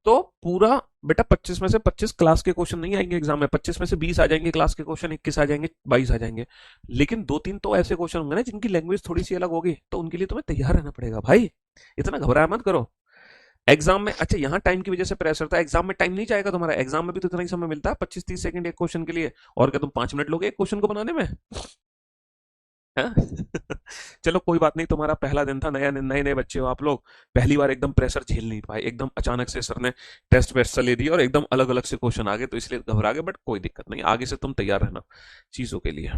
तो पूरा बेटा 25 में से 25 क्लास के क्वेश्चन नहीं आएंगे एग्जाम में, 25 में से 20 आ जाएंगे क्लास के क्वेश्चन, 21 आ जाएंगे, 22 आ जाएंगे। लेकिन दो तीन तो ऐसे क्वेश्चन होंगे ना जिनकी लैंग्वेज थोड़ी सी अलग होगी, तो उनके लिए तुम्हें तैयार रहना पड़ेगा भाई। इतना घबराया मत करो एग्जाम में। अच्छा यहाँ टाइम की वजह से प्रेशर था, एग्जाम में टाइम नहीं जाएगा तुम्हारा, एग्जाम में भी तो इतना ही समय मिलता है 25-30 सेकंड एक क्वेश्चन के लिए। और क्या तुम 5 मिनट लोगे एक क्वेश्चन को बनाने में? हाँ? चलो कोई बात नहीं, तुम्हारा पहला दिन था, नया नए नए बच्चे हो आप लोग, पहली बार एकदम प्रेशर झेल नहीं पाए, एकदम अचानक से सर ने टेस्ट वेस्ट ले दिया और एकदम अलग अलग से क्वेश्चन आ गए, तो इसलिए घबरा गए। बट कोई दिक्कत नहीं, आगे से तुम तैयार रहना चीजों के लिए।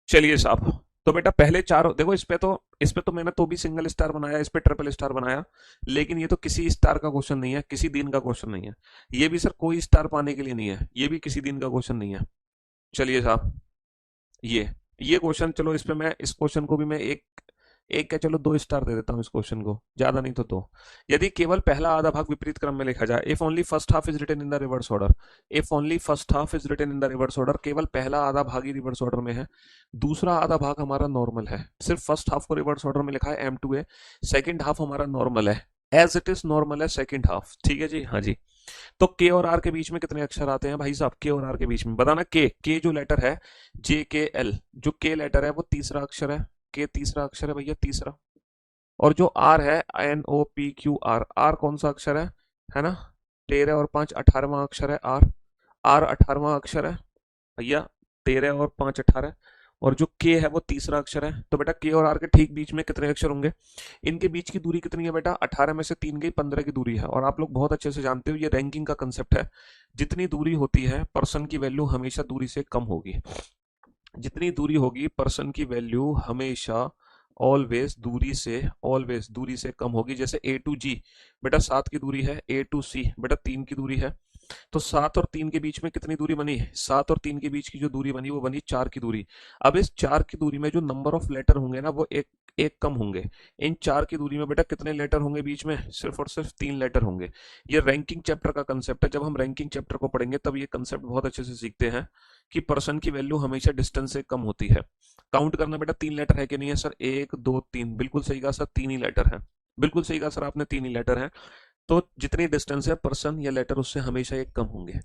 चलिए साहब, तो बेटा पहले चार देखो, इस पे तो मैंने तो भी सिंगल स्टार बनाया, इस पे ट्रिपल स्टार बनाया, लेकिन ये तो किसी स्टार का क्वेश्चन नहीं है, किसी दिन का क्वेश्चन नहीं है। ये भी सर कोई स्टार पाने के लिए नहीं है, ये भी किसी दिन का क्वेश्चन नहीं है। चलिए साहब, ये ये क्वेश्चन, चलो इस क्वेश्चन को भी मैं एक एक क्या, चलो 2 स्टार दे देता हूँ इस क्वेश्चन को, ज्यादा नहीं तो दो। यदि केवल पहला आधा भाग विपरीत क्रम में लिखा जाए, if only first half is written in the reverse order, if only first half is written in the reverse order, केवल पहला आधा भाग ही रिवर्स ऑर्डर में है, दूसरा आधा भाग हमारा नॉर्मल है, सिर्फ फर्स्ट हाफ को रिवर्स ऑर्डर में लिखा है M2A, सेकंड हाफ हमारा नॉर्मल है, एज इट इज नॉर्मल है सेकंड हाफ। ठीक है जी, हाँ जी। तो के और आर के बीच में कितने अक्षर आते हैं भाई साहब? के और आर के बीच में बताना। के जो लेटर है, JKL, जो के लेटर है वो तीसरा अक्षर है, के तीसरा अक्षर है भैया, तीसरा। और जो आर है, NOPQR, आर कौन सा अक्षर है ना, 13 और 5 18वां अक्षर है आर। आर 18वां अक्षर है भैया, 13 और 5 18। और जो के है वो तीसरा अक्षर है। तो बेटा के और आर के ठीक बीच में कितने अक्षर होंगे? इनके बीच की दूरी कितनी है बेटा? 18 में से 3 गई, 15 की दूरी है। और आप लोग बहुत अच्छे से जानते हो ये रैंकिंग का कंसेप्ट है। जितनी दूरी होती है पर्सन की वैल्यू हमेशा दूरी से कम होगी। जितनी दूरी होगी पर्सन की वैल्यू हमेशा ऑलवेज दूरी से कम होगी। जैसे A टू G बेटा 7 की दूरी है, A टू C बेटा 3 की दूरी है। तो 7 और 3 के बीच में कितनी दूरी बनी? 7 और 3 के बीच की जो दूरी बनी वो बनी 4 की दूरी। अब इस 4 की दूरी में जो नंबर ऑफ लेटर होंगे ना वो एक एक कम होंगे। इन 4 की दूरी में बेटा कितने लेटर होंगे बीच में? सिर्फ और सिर्फ 3 लेटर होंगे। ये रैंकिंग चैप्टर का कंसेप्ट है। जब हम रैंकिंग चैप्टर को पढ़ेंगे तब ये कंसेप्ट बहुत अच्छे से सीखते हैं कि पर्सन की वैल्यू हमेशा डिस्टेंस से कम होती है। काउंट करना बेटा, 3 लेटर है कि नहीं है सर? 1 2 3, बिल्कुल सही कहा सर, 3 ही लेटर है। बिल्कुल सही कहा सर आपने, 3 ही लेटर है। तो जितनी डिस्टेंस है पर्सन या लेटर उससे हमेशा एक कम होंगे,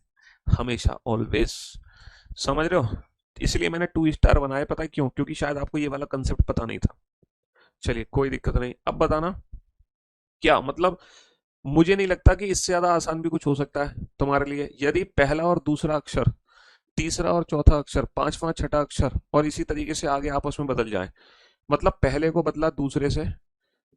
हमेशा, ऑलवेज। समझ रहे हो? इसलिए मैंने 2 स्टार बनाया। पता है क्यों? क्योंकि शायद आपको ये वाला कंसेप्ट पता नहीं था। चलिए कोई दिक्कत नहीं। अब बताना क्या मतलब। मुझे नहीं लगता कि इससे ज्यादा आसान भी कुछ हो सकता है तुम्हारे लिए। यदि पहला और दूसरा अक्षर, तीसरा और चौथा अक्षर, पांचवा छठा अक्षर और इसी तरीके से आगे आपस में बदल जाए, मतलब पहले को बदला दूसरे से,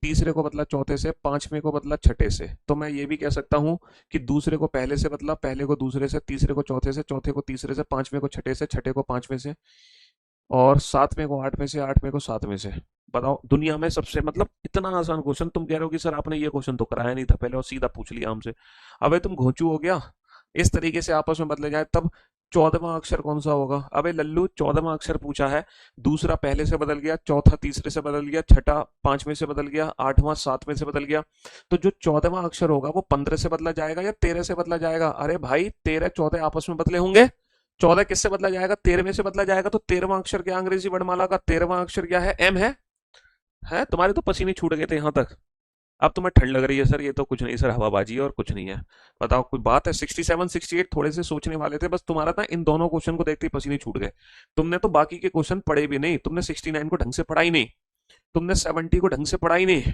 तीसरे को बदला चौथे से, पांचवें को बदला छठे से, तो मैं ये भी कह सकता हूं कि दूसरे को पहले से बदला, पहले को दूसरे से, तीसरे को चौथे से, चौथे को तीसरे से, पांचवें को छठे से, छठे को पांचवें से, और सातवें को आठवें से, आठवें को सातवें से। बताओ दुनिया में सबसे मतलब इतना आसान क्वेश्चन। तुम कह रहे हो कि सर आपने ये क्वेश्चन तो कराया नहीं था पहले और सीधा पूछ लिया हमसे। अबे तुम घोंचू हो गया? इस तरीके से आपस में बदले जाए तब 14वां अक्षर कौन सा होगा? अबे लल्लू 14वां अक्षर पूछा है। दूसरा पहले से बदल गया, चौथा तीसरे से बदल गया, छठा पांचवें से बदल गया, आठवां सातवें से बदल गया। तो जो 14वां अक्षर होगा वो 15 से बदला जाएगा या 13 से बदला जाएगा? अरे भाई 13 14 आपस में बदले होंगे। 14 किससे बदला जाएगा? 13वें से बदला जाएगा। तो 13वां अक्षर क्या? अंग्रेजी वर्णमाला का 13वां अक्षर क्या है? M है। तुम्हारे तो पसीने छूट गए थे यहां तक। अब तुम्हें ठंड लग रही है सर? ये तो कुछ नहीं सर, हवाबाजी है और कुछ नहीं है। बताओ कोई बात है? 67 68 थोड़े से सोचने वाले थे, बस तुम्हारा ना इन दोनों क्वेश्चन को देखते ही पसीने छूट गए। तुमने तो बाकी के क्वेश्चन पढ़े भी नहीं। तुमने 69 को ढंग से पढ़ा ही नहीं, तुमने 70 को ढंग से पढ़ा ही नहीं,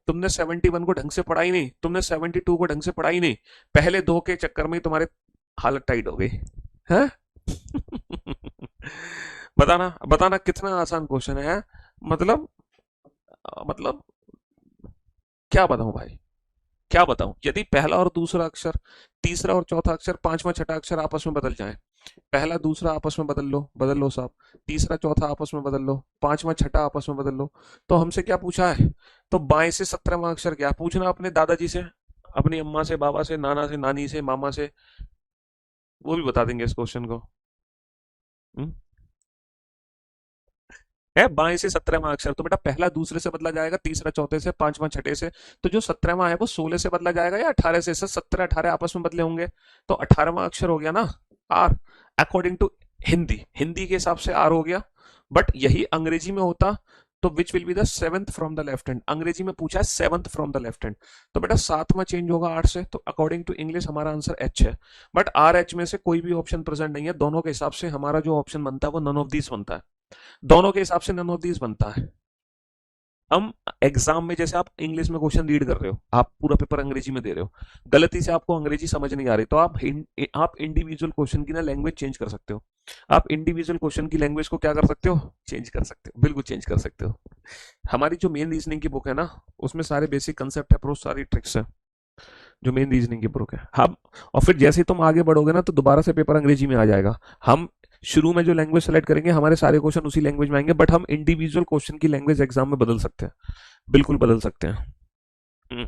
तुमने 71 को ढंग से पढ़ा ही नहीं, तुमने 72 को ढंग से पढ़ा ही नहीं। पहले दो के चक्कर में ही तुम्हारे हालत टाइट हो गई है। बताना बताना कितना आसान क्वेश्चन है। मतलब मतलब क्या बताऊं भाई, क्या बताऊं? यदि पहला और दूसरा अक्षर, तीसरा और चौथा अक्षर, पांचवा छठा अक्षर आपस में बदल जाए, पहला दूसरा आपस में बदल लो साहब, तीसरा चौथा आपस में बदल लो, पांचवा छठा आपस में बदल लो, तो हमसे क्या पूछा है? तो बाएं से 17वां अक्षर क्या पूछना? अपने दादाजी से, अपनी अम्मा से, बाबा से, नाना से, नानी से, मामा से, वो भी बता देंगे इस क्वेश्चन को। हम्म? है बाएं से 17वां अक्षर, तो बेटा पहला दूसरे से बदला जाएगा, तीसरा चौथे से, पांचवा छठे से। तो जो 17वां है वो 16 से बदला जाएगा या 18 से? सर 17 18 आपस में बदले होंगे, तो 18वां अक्षर हो गया ना R. According to Hindi, Hindi के हिसाब से आर हो गया। बट यही अंग्रेजी में होता तो which will be the seventh from the left hand. अंग्रेजी में पूछा है seventh from the left hand, तो बेटा सातवां चेंज होगा आर से। तो अकॉर्डिंग टू इंग्लिश हमारा आंसर एच है। बट आर एच में से कोई भी ऑप्शन प्रेजेंट नहीं है। दोनों के हिसाब से हमारा जो ऑप्शन बनता है वो नन ऑफ दीज बनता है। दोनों के हिसाब से नन ऑफ दीज बनता है। हम एग्जाम में जैसे आप इंग्लिश में क्वेश्चन रीड कर रहे हो, आप पूरा पेपर अंग्रेजी में दे रहे हो, गलती से आपको अंग्रेजी समझ नहीं आ रही, तो आप इंडिविजुअल क्वेश्चन की ना लैंग्वेज चेंज कर सकते हो। आप इंडिविजुअल क्वेश्चन की लैंग्वेज को क्या कर सकते हो? चेंज कर सकते हो, बिल्कुल चेंज कर सकते हो। हमारी जो मेन रीजनिंग की बुक है ना उसमें सारे बेसिक कंसेप्ट अप्रोच सारी ट्रिक्स है, जो मेन रीजनिंग की बुक है। हम और फिर जैसे ही तुम आगे बढ़ोगे ना तो दोबारा से पेपर अंग्रेजी में आ जाएगा। हम शुरू में जो लैंग्वेज सेलेक्ट करेंगे हमारे सारे क्वेश्चन उसी लैंग्वेज में आएंगे, बट हम इंडिविजुअल क्वेश्चन की लैंग्वेज एग्जाम में बदल सकते हैं, बिल्कुल बदल सकते हैं। हम्म,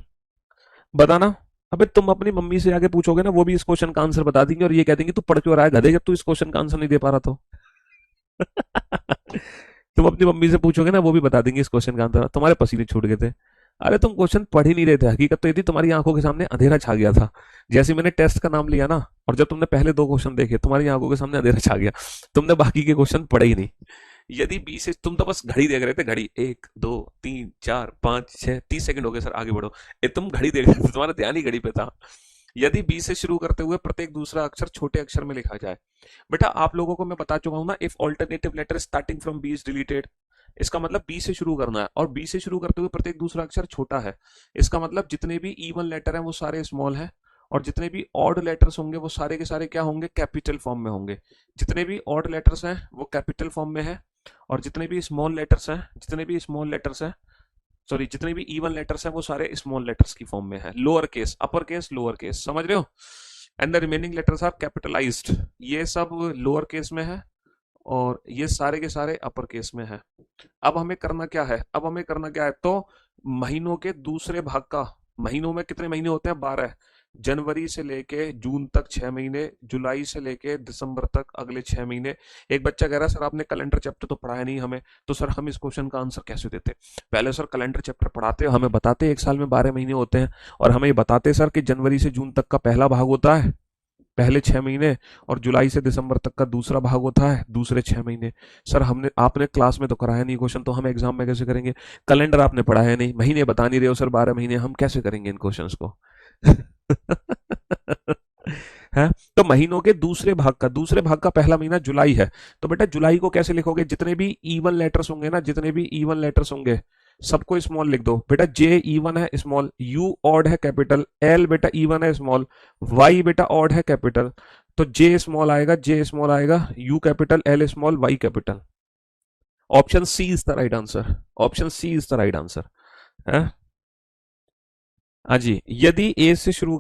बताना। अबे तुम अपनी मम्मी से आगे पूछोगे ना वो भी इस क्वेश्चन का आंसर बता देंगे और ये कह देंगे तू पढ़ क्यों रहा है गधे जब तू इस क्वेश्चन का आंसर नहीं दे पा रहा तो। तुम अपनी मम्मी से पूछोगे ना वो भी बता देंगे इस क्वेश्चन का आंसर। तुम्हारे पसीने छूट गए थे। अरे तुम क्वेश्चन पढ़ ही नहीं रहे थे। हकीकत तो ये थी तुम्हारी आंखों के सामने अंधेरा छा गया था। जैसे मैंने टेस्ट का नाम लिया ना और जब तुमने पहले दो क्वेश्चन देखे तुम्हारी आंखों के सामने अंधेरा छा गया। तुमने बाकी के क्वेश्चन पढ़े ही नहीं। यदि 20 से तुम तो बस घड़ी देख रहे थे, घड़ी 1 2 3 4 5 6 30 सेकंड हो गए सर आगे बढ़ो। तुम घड़ी देख रहे थे, तुम्हारा ध्यान ही घड़ी पे था। यदि बी से शुरू करते हुए प्रत्येक दूसरा अक्षर छोटे अक्षर में लिखा जाए, बेटा आप लोगों को मैं बता चुका हूं ना, if alternative letter starting from B is deleted, इसका मतलब बी से शुरू करना है, और बी से शुरू करते हुए प्रत्येक दूसरा अक्षर छोटा है। इसका मतलब जितने भी इवन लेटर हैं वो सारे स्मॉल है, और जितने भी ऑड लेटर्स होंगे वो सारे के सारे क्या होंगे, कैपिटल फॉर्म में होंगे। जितने भी ऑड लेटर्स हैं वो कैपिटल फॉर्म में है, और जितने भी स्मॉल लेटर्स हैं, सॉरी जितने भी इवन लेटर्स हैं वो सारे स्मॉल लेटर्स की फॉर्म में है, lower case, upper case, lower case, समझ रहे हो। And the remaining letters are capitalised, ये सब लोअर केस में है और ये सारे के सारे अपर केस में है। अब हमें करना क्या है, तो महीनों के दूसरे भाग का, महीनों में कितने महीने होते हैं, 12। जनवरी से लेके जून तक 6 महीने, जुलाई से लेके दिसंबर तक अगले 6 महीने। एक बच्चा कह रहा है सर आपने कैलेंडर चैप्टर तो पढ़ाया नहीं हमें, तो सर हम इस क्वेश्चन का आंसर कैसे देते। पहले सर कैलेंडर चैप्टर पढ़ाते, हमें बताते एक साल में 12 महीने होते हैं, और हमें ये बताते सर कि जनवरी से जून तक का पहला भाग होता है, पहले 6 महीने, और जुलाई से दिसंबर तक का दूसरा भाग होता है, दूसरे 6 महीने। सर हमने, आपने क्लास में तो कराया नहीं क्वेश्चन, तो हम एग्जाम में कैसे करेंगे। कैलेंडर आपने पढ़ाया नहीं, महीने बता नहीं रहे हो सर, 12 महीने, हम कैसे करेंगे इन क्वेश्चंस को। है, तो महीनों के दूसरे भाग का पहला महीना जुलाई है, तो बेटा जुलाई को कैसे लिखोगे, जितने भी इवन लेटर्स होंगे ना, जितने भी इवन लेटर्स होंगे सबको स्मॉल लिख दो बेटा। जे इवन है स्मॉल, यू ऑड है कैपिटल, एल बेटा इवन है स्मॉल, वाई बेटा ऑड है कैपिटल, तो जे स्मॉल आएगा, U capital, L small, Y capital. Option C is the right answer, option C is the right answer है। हाँ जी, यदि ए से शुरू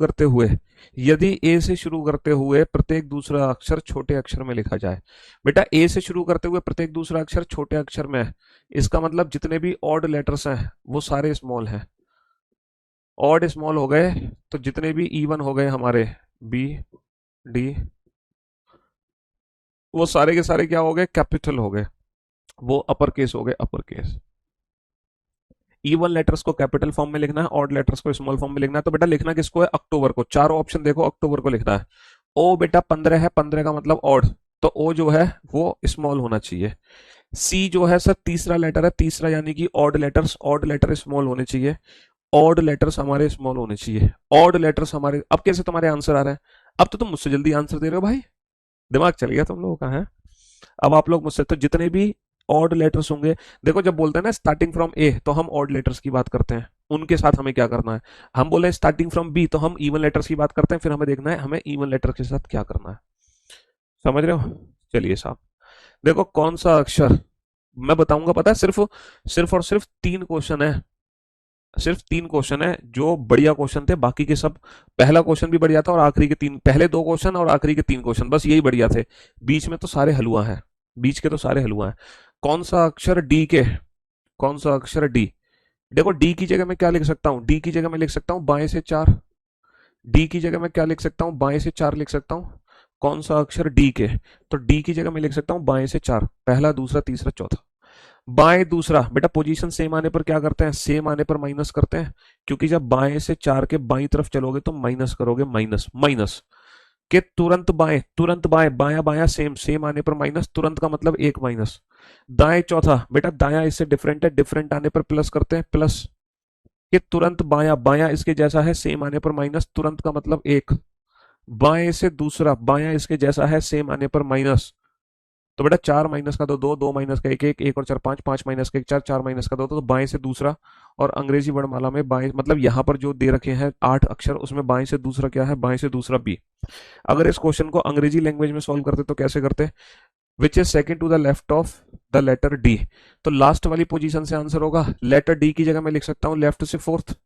करते हुए प्रत्येक दूसरा अक्षर छोटे अक्षर में लिखा जाए। बेटा ए से शुरू करते हुए प्रत्येक दूसरा अक्षर छोटे अक्षर में है, इसका मतलब जितने भी ऑड लेटर्स हैं वो सारे स्मॉल हैं। ऑड स्मॉल हो गए, तो जितने भी इवन हो गए हमारे बी, डी, वो सारे के सारे क्या हो गए, कैपिटल हो गए, वो अपर केस हो गए, अपर केस। इवन लेटर्स को कैपिटल फॉर्म में लिखना है, ऑड लेटर्स को स्मॉल फॉर्म में लिखना है। तो बेटा लिखना किसको है, अक्टूबर को। चारों ऑप्शन देखो, अक्टूबर को लिखना है। ओ बेटा 15 है, 15 का मतलब ऑड, तो ओ जो है वो स्मॉल होना चाहिए। सी जो है सर तीसरा लेटर है, तीसरा यानी कि ऑड लेटर स्मॉल होने चाहिए, ऑड लेटर्स हमारे स्मॉल होने चाहिए, ऑड लेटर्स हमारे। अब कैसे तुम्हारे आंसर आ रहे हैं, अब तो तुम मुझसे जल्दी आंसर दे रहे हो भाई, दिमाग चल गया तुम लोगों का है। अब आप लोग मुझसे, तो जितने भी ऑड लेटर्स होंगे, देखो जब बोलते हैं ना स्टार्टिंग फ्रॉम ए, तो हम ऑड लेटर्स की बात करते हैं, उनके साथ हमें क्या करना है। हम बोले स्टार्टिंग फ्रॉम बी, तो हम इवन लेटर्स की बात करते हैं, फिर हमें देखना है हमें इवन लेटर्स के साथ क्या करना है। समझ रहे हो। चलिए साहब, देखो कौन सा अक्षर, मैं बताऊंगा, पता है सिर्फ और सिर्फ 3 क्वेश्चन है, सिर्फ 3 क्वेश्चन है जो बढ़िया क्वेश्चन थे, बाकी के सब, पहला क्वेश्चन भी बढ़िया था और आखिरी के तीन, पहले 2 क्वेश्चन और आखिरी के 3 क्वेश्चन बस यही बढ़िया थे, बीच में तो सारे हलुआ हैं, बीच के तो सारे हलुआ हैं। कौन सा अक्षर डी के, कौन सा अक्षर डी, देखो डी की जगह मैं क्या लिख सकता हूँ, डी की जगह मैं लिख सकता हूँ बाएं से 4, डी की जगह मैं क्या लिख सकता हूँ, बाएं से 4 लिख सकता हूँ। कौन सा अक्षर डी के, तो डी की जगह मैं लिख सकता हूँ बाएं से 4, पहला, दूसरा, तीसरा, चौथा। बाएं दूसरा, बेटा पोजीशन सेम आने पर क्या करते हैं, सेम आने पर माइनस करते हैं, क्योंकि जब बाएं से 4 के बाईं तरफ चलोगे तो माइनस करोगे, माइनस माइनस के तुरंत बाएं, बाया बाया सेम, सेम आने पर माइनस, तुरंत का मतलब एक माइनस। दाएं चौथा, बेटा दाया इससे डिफरेंट है, डिफरेंट आने पर प्लस करते हैं, प्लस के तुरंत बाया, बाया इसके जैसा है, सेम आने पर माइनस, तुरंत का मतलब एक। बाएं से दूसरा, बाया इसके जैसा है, सेम आने पर माइनस, तो बेटा 4 माइनस का दो, दो, दो माइनस का एक, एक, एक और 4 5, 5 माइनस का एक, 4, 4 माइनस का दो, तो बाएं से दूसरा। और अंग्रेजी वर्णमाला में बाएं, मतलब यहाँ पर जो दे रखे हैं 8 अक्षर, उसमें बाएं से दूसरा क्या है, बाएं से दूसरा बी। अगर इस क्वेश्चन को अंग्रेजी लैंग्वेज में सॉल्व करते तो कैसे करते, which is second to the left of the letter D, तो लास्ट वाली पोजीशन से आंसर होगा। लेटर डी की जगह मैं लिख सकता हूँ लेफ्ट से फोर्थ,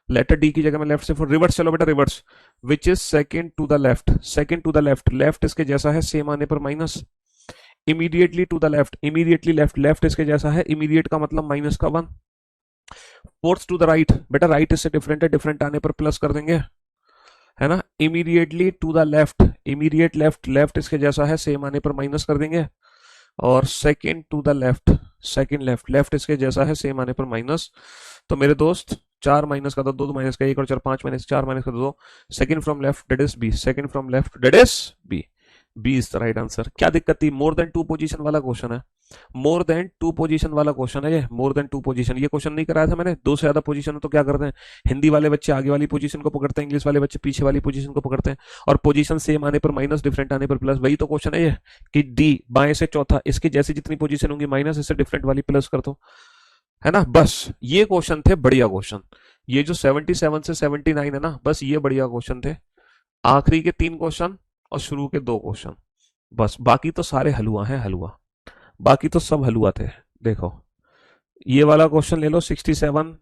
लेटर डी की जगह में लेफ्ट से फोर्थ, रिवर्स चलो बेटा reverse, which is second to the left, second to the left, left इसके जैसा है, सेम आने पर minus. Immediately to the left, immediately left, left इसके जैसा है, इमीडिएट का मतलब माइनस का 1। फोर्थ टू द राइट, बेटा राइट इससे डिफरेंट है, डिफरेंट आने पर प्लस कर देंगे, है ना। Immediately to the left, immediate left, left इसके जैसा है, सेम आने पर माइनस कर देंगे। और second to the left, second left, left इसके जैसा है, सेम आने पर माइनस। तो मेरे दोस्त 4 माइनस का दो, 2 माइनस का 1 और 4 5 माइनस 4 माइनस का 2, second from left that is B, second from left that is B, B is the right answer. क्या दिक्कत थी, मोर देन 2 पोजीशन वाला क्वेश्चन है, मोर देन टू पोजीशन वाला क्वेश्चन है ये, मोर देन टू पोजीशन। ये क्वेश्चन नहीं कराया था मैंने, दो से ज्यादा पोजीशन है तो क्या करते हैं, हिंदी वाले बच्चे आगे वाली पोजीशन को पकड़ते हैं, इंग्लिश वाले बच्चे पीछे वाली पोजीशन को पकड़ते हैं, और पोजीशन सेम आने पर माइनस, डिफरेंट आने पर प्लस। वही तो क्वेश्चन है ये कि डी बाएं से चौथा, इसकी जैसी जितनी पोजीशन होंगी माइनस, इससे डिफरेंट वाली प्लस कर दो, है ना। बस ये क्वेश्चन थे बढ़िया क्वेश्चन। ये जो 77 से 79 है ना, बस ये बढ़िया क्वेश्चन थे। आखिरी के 3 क्वेश्चन और शुरू के 2 क्वेश्चन, बस। बाकी तो सारे हलुआ हैं, हलुआ। बाकी तो सब हलुआ थे। देखो ये वाला क्वेश्चन ले लो, 67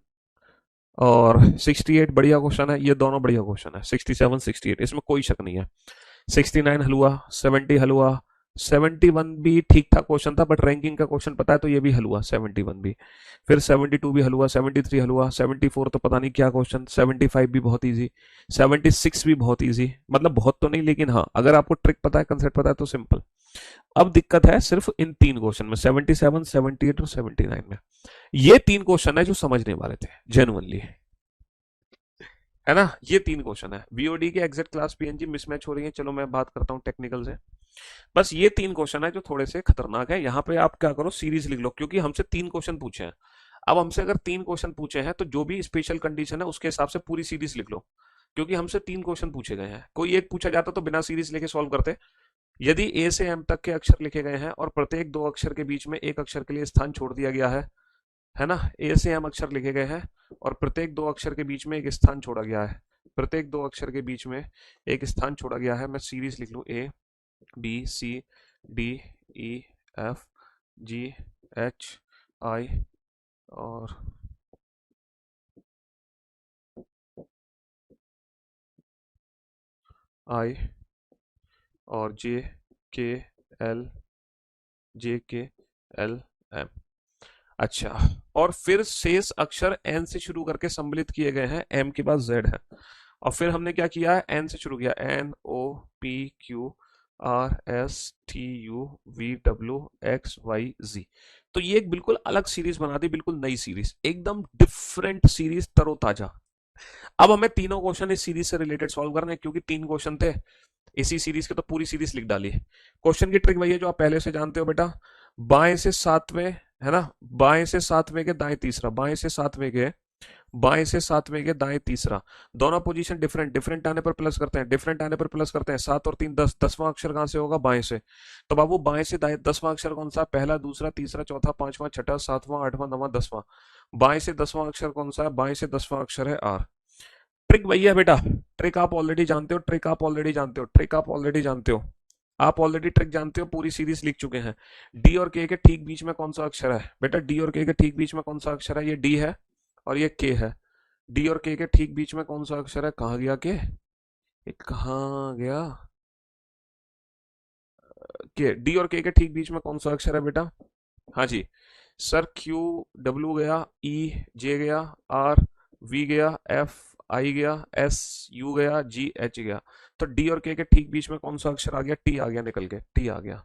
और 68 बढ़िया क्वेश्चन है, ये दोनों बढ़िया क्वेश्चन है, 67 68 इसमें कोई शक नहीं है। 69 हलुआ, 70 हलुआ, 71 भी ठीक ठाक क्वेश्चन था बट रैंकिंग का क्वेश्चन पता है तो ये भी हलुआ, 71 भी। फिर 72 भी हलुआ, 73 हलुआ, 74 तो पता नहीं क्या क्वेश्चन, 75 भी बहुत इजी, 76 भी बहुत इजी, मतलब बहुत तो नहीं लेकिन हाँ अगर आपको ट्रिक पता है, कंसेप्ट पता है तो सिंपल। अब दिक्कत है सिर्फ इन 3 क्वेश्चन में, 77 78 और 79 में। ये 3 क्वेश्चन है जो समझने वाले थे जेन्युइनली, है ना। ये 3 क्वेश्चन है। वीओडी के एग्जैक्ट क्लास पीएनजी मिसमैच हो रही है, चलो मैं बात करता हूँ टेक्निकल से। बस ये 3 क्वेश्चन है जो थोड़े से खतरनाक है। यहाँ पे आप क्या करो, सीरीज लिख लो, क्योंकि हमसे 3 क्वेश्चन पूछे हैं। अब हमसे अगर 3 क्वेश्चन पूछे हैं तो जो भी स्पेशल कंडीशन है उसके हिसाब से पूरी सीरीज लिख लो, क्योंकि हमसे 3 क्वेश्चन पूछे गए हैं। कोई एक पूछा जाता तो बिना सीरीज लेके सॉल्व करते। यदि ए से एम तक के अक्षर लिखे गए हैं और प्रत्येक 2 अक्षर के बीच में एक अक्षर के लिए स्थान छोड़ दिया गया है ना। ए से एम अक्षर लिखे गए हैं और प्रत्येक 2 अक्षर के बीच में एक स्थान छोड़ा गया है, प्रत्येक 2 अक्षर के बीच में एक स्थान छोड़ा गया है। मैं सीरीज लिख लूं, A B C D E F G H I और आई और के एल के एल एम। अच्छा, और फिर शेष अक्षर एन से शुरू करके सम्मिलित किए गए हैं, एम के बाद जेड है। और फिर हमने क्या किया है, एन से शुरू किया, N O P Q R S T U V W X Y Z. तो ये एक बिल्कुल अलग सीरीज बना दी, बिल्कुल नई सीरीज, एकदम डिफरेंट सीरीज, तरोताजा। अब हमें तीनों क्वेश्चन इस सीरीज से रिलेटेड सॉल्व करने हैं, क्योंकि 3 क्वेश्चन थे इसी सीरीज के, तो पूरी सीरीज लिख डाली। क्वेश्चन की ट्रिक वही है जो आप पहले से जानते हो बेटा, बाएं से सातवें, है ना, बाएं से सातवें के दाएं तीसरा, बाएं से सातवें के, बाएं से सातवें के दाएं तीसरा, दोनों पोजीशन डिफरेंट, डिफरेंट आने पर प्लस करते हैं, डिफरेंट आने पर प्लस करते हैं। 7 और 3 10, 10वां अक्षर कहां से होगा, बाएं से। तो बाबू बाएं से दाएं 10वां अक्षर कौन सा, पहला दूसरा तीसरा चौथा पांचवा छठा सातवां आठवां नवां 10वां। बाएं से 10वां अक्षर कौन सा है, बाएं से 10वां अक्षर है आर। ट्रिक वही है बेटा, ट्रिक आप ऑलरेडी जानते हो, ट्रिक आप ऑलरेडी जानते हो, ट्रिक आप ऑलरेडी जानते हो, आप ऑलरेडी ट्रिक जानते हो, पूरी सीरीज लिख चुके हैं। डी और के ठीक बीच में कौन सा अक्षर है बेटा, डी और के ठीक बीच में कौन सा अक्षर है, ये डी है और ये के है। डी और के ठीक बीच में कौन सा अक्षर है, कहाँ गया के, ये कहाँ गया के, डी और के ठीक बीच में कौन सा अक्षर है बेटा, हाँ जी सर, क्यू डब्ल्यू गया, ई जे गया, आर वी गया, एफ आई गया, एस यू गया, जी एच गया। तो डी और के ठीक बीच में कौन सा अक्षर आ गया, टी आ गया, निकल के टी आ गया।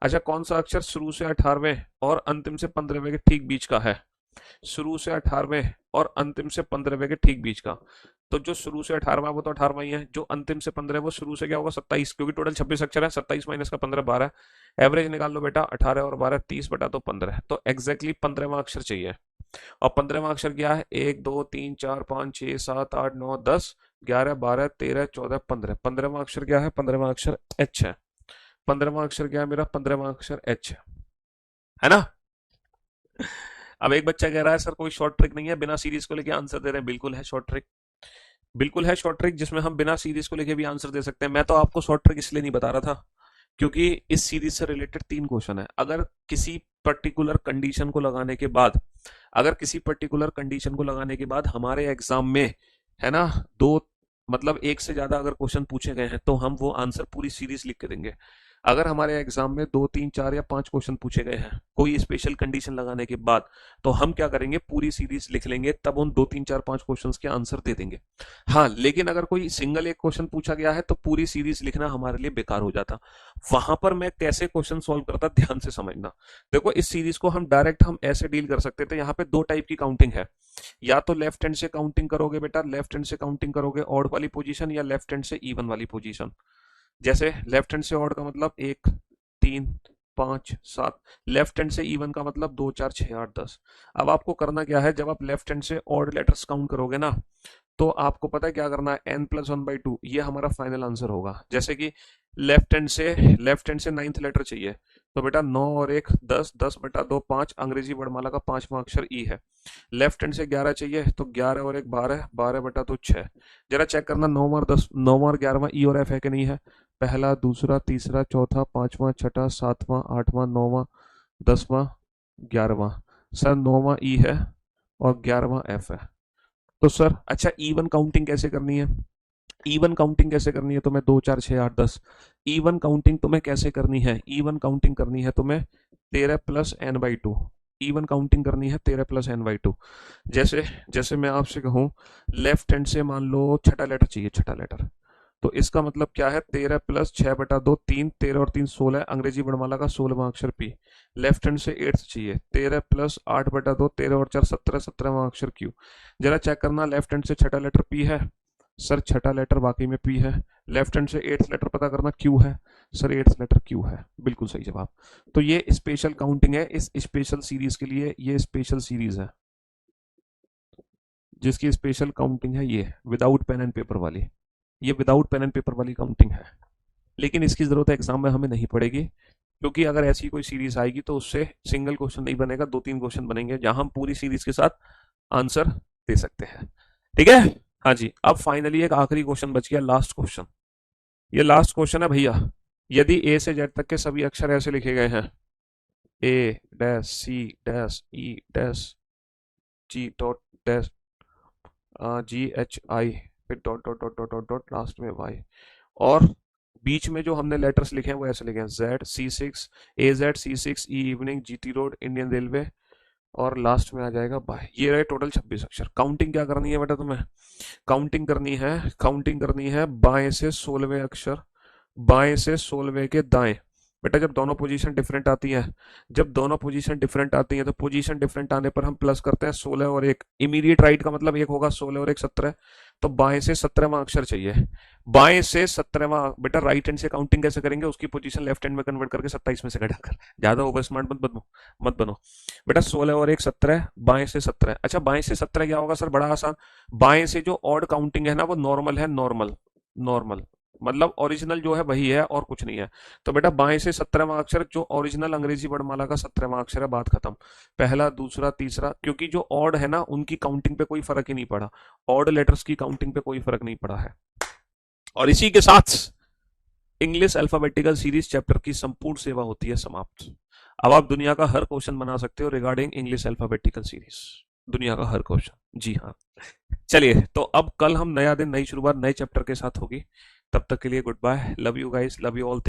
अच्छा, कौन सा अक्षर शुरू से 18वें और अंतिम से 15वें के ठीक बीच का है, शुरू से 18वें और अंतिम से 15वें के ठीक बीच का। तो जो शुरू से 18वां वो तो 18वां ही है, जो अंतिम से 15 वो शुरू से क्या होगा 27, क्योंकि टोटल 26 अक्षर है, 27 माइनस का 15 12। एवरेज निकाल लो बेटा, 18 और 12 30 बटा तो 15, तो एग्जैक्टली 15वां अक्षर चाहिए। और 15वां अक्षर क्या है, 1 2 3 4 5 6 7 8 9 10 11 12 13 14 15। 15वां अक्षर क्या है, 15वां अक्षर एच है। 15वां अक्षर क्या है मेरा, 15वां अक्षर एच है ना। अब एक बच्चा कह रहा है सर कोई शॉर्ट ट्रिक नहीं है, बिना सीरीज को लेके आंसर दे रहे हैं। बिल्कुल है शॉर्ट ट्रिक, बिल्कुल है शॉर्ट ट्रिक जिसमें हम बिना सीरीज को लेके भी आंसर दे सकते हैं। मैं तो आपको शॉर्ट ट्रिक इसलिए नहीं बता रहा था क्योंकि इस सीरीज से रिलेटेड 3 क्वेश्चन है। अगर किसी पर्टिकुलर कंडीशन को लगाने के बाद, अगर किसी पर्टिकुलर कंडीशन को लगाने के बाद हमारे एग्जाम में, है ना, दो मतलब एक से ज्यादा अगर क्वेश्चन पूछे गए हैं तो हम वो आंसर पूरी सीरीज लिख के देंगे। अगर हमारे एग्जाम में 2 3 4 या 5 क्वेश्चन पूछे गए हैं कोई स्पेशल कंडीशन लगाने के बाद, तो हम क्या करेंगे, पूरी सीरीज लिख लेंगे, तब उन 2 3 4 5 क्वेश्चंस के आंसर दे देंगे। हाँ, लेकिन अगर कोई सिंगल एक क्वेश्चन पूछा गया है तो पूरी सीरीज लिखना हमारे लिए बेकार हो जाता। वहां पर मैं कैसे क्वेश्चन सॉल्व करता, ध्यान से समझना। देखो इस सीरीज को हम डायरेक्ट हम ऐसे डील कर सकते थे। यहाँ पे 2 टाइप की काउंटिंग है, या तो लेफ्ट हैंड से काउंटिंग करोगे बेटा, लेफ्ट हैंड से काउंटिंग करोगे ऑड वाली पोजीशन, या लेफ्ट हैंड से इवन वाली पोजीशन। जैसे लेफ्ट हैंड से ऑड का मतलब 1 3 5 7। लेफ्ट हैंड से इवन का मतलब 2 4 6 8 10। अब आपको करना क्या है, जब आप लेफ्ट हैंड से ऑड लेटर्स काउंट करोगे ना, तो आपको पता है क्या करना है, n+1/2 ये हमारा फाइनल आंसर होगा। जैसे कि लेफ्ट हैंड से नाइन्थ लेटर चाहिए, तो बेटा 9 और 1 10, 10/2 5, अंग्रेजी वर्णमाला का 5वां अक्षर ई है। लेफ्ट हैंड से 11 चाहिए, तो 11 और 1 12, 12/2 6। जरा चेक करना 9 और 10, 9 और 11वां ई और एफ है कि नहीं है। पहला, दूसरा, तीसरा, चौथा, पांचवा, छठा, सातवां, आठवां, नौवां, 10वां, 11वां। सर 9वां ई है और 11वां एफ है। तो सर अच्छा इवन काउंटिंग कैसे करनी है, इवन काउंटिंग कैसे करनी है तुम्हें, 2 4 6 8 10। इवन काउंटिंग तुम्हें कैसे करनी है, इवन काउंटिंग करनी है तुम्हें 13+n/2। इवन काउंटिंग करनी है 13+n/2। जैसे जैसे मैं आपसे कहूँ, लेफ्ट हैंड से मान लो छठा लेटर चाहिए, छठा लेटर, तो इसका मतलब क्या है, 13+6/2 3, 13 और 3 16, अंग्रेजी वर्णमाला का 16वां अक्षर पी। लेफ्ट हैंड से एट्थ चाहिए, 13+8/2 13 और 4 17, 17वां अक्षर क्यू। जरा चेक करना लेफ्ट हैंड से छठा लेटर पी है, सर छठा लेटर वाकई में पी है। लेफ्ट हैंड से एट्थ लेटर पता करना क्यू है, सर एट्थ लेटर क्यू है, बिल्कुल सही जवाब। तो ये स्पेशल काउंटिंग है इस स्पेशल सीरीज के लिए, ये स्पेशल सीरीज है जिसकी स्पेशल काउंटिंग है ये विदाउट पेन एंड पेपर वाली, ये विदाउट पेन एंड पेपर वाली काउंटिंग है। लेकिन इसकी जरूरत एग्जाम में हमें नहीं पड़ेगी, क्योंकि अगर ऐसी कोई सीरीज आएगी तो उससे सिंगल क्वेश्चन नहीं बनेगा, 2 3 क्वेश्चन बनेंगे जहां हम पूरी सीरीज के साथ आंसर दे सकते हैं। ठीक है, हाँ जी। अब फाइनली एक आखिरी क्वेश्चन बच गया, लास्ट क्वेश्चन। ये लास्ट क्वेश्चन है भैया। यदि ए से जेड तक के सभी अक्षर ऐसे लिखे गए हैं, A dash C dash E dash G dot dash GHI, फिर dot dot dot dot dot dot last में वाई, और बीच में जो हमने लेटर्स लिखे हैं वो ऐसे लिखे हैं, Z C6 AZ C6 E evening GT road Indian railway, और लास्ट में आ जाएगा बाय। ये रहे टोटल 26 अक्षर। काउंटिंग क्या करनी है बेटा तुम्हें, काउंटिंग करनी है बाएं से 16वें अक्षर, बाएं से 16वें के दाएं। बेटा जब दोनों पोजीशन डिफरेंट आती हैं, जब दोनों पोजीशन डिफरेंट आती हैं तो पोजीशन डिफरेंट आने पर हम प्लस करते हैं 16 और 1। इमीडिएट राइट का मतलब एक होगा 16 और 1 17। तो बाएं से 17वां अक्षर चाहिए, बाएं से 17वां। बेटा राइट हैंड से काउंटिंग कैसे करेंगे, उसकी पोजीशन लेफ्ट हैंड में कन्वर्ट करके 27 में से घटाकर। ज्यादा ओवर स्मार्ट मत बनो बेटा। 16 और 1 17, बाएं से 17। अच्छा बाएं से 17 क्या होगा सर, बड़ा आसान। बाएं से जो ऑड काउंटिंग है ना वो नॉर्मल है, नॉर्मल नॉर्मल मतलब ओरिजिनल जो है वही है और कुछ नहीं है। तो बेटा बाएं से 17वां अक्षर जो ओरिजिनल अंग्रेजी वर्णमाला का 17वां अक्षर है, बात खत्म। पहला, दूसरा, तीसरा, क्योंकि जो ऑड है ना उनकी काउंटिंग पे कोई फर्क ही नहीं पड़ा, ऑड लेटर्स की काउंटिंग पे कोई फर्क नहीं पड़ा है। और इसी के साथ इंग्लिश अल्फाबेटिकल सीरीज चैप्टर की संपूर्ण सेवा होती है समाप्त। अब आप दुनिया का हर क्वेश्चन बना सकते हो रिगार्डिंग इंग्लिश अल्फाबेटिकल सीरीज, दुनिया का हर क्वेश्चन, जी हाँ। चलिए तो अब कल हम नया दिन, नई शुरुआत नए चैप्टर के साथ होगी। तब तक के लिए goodbye, love you guys, love you all.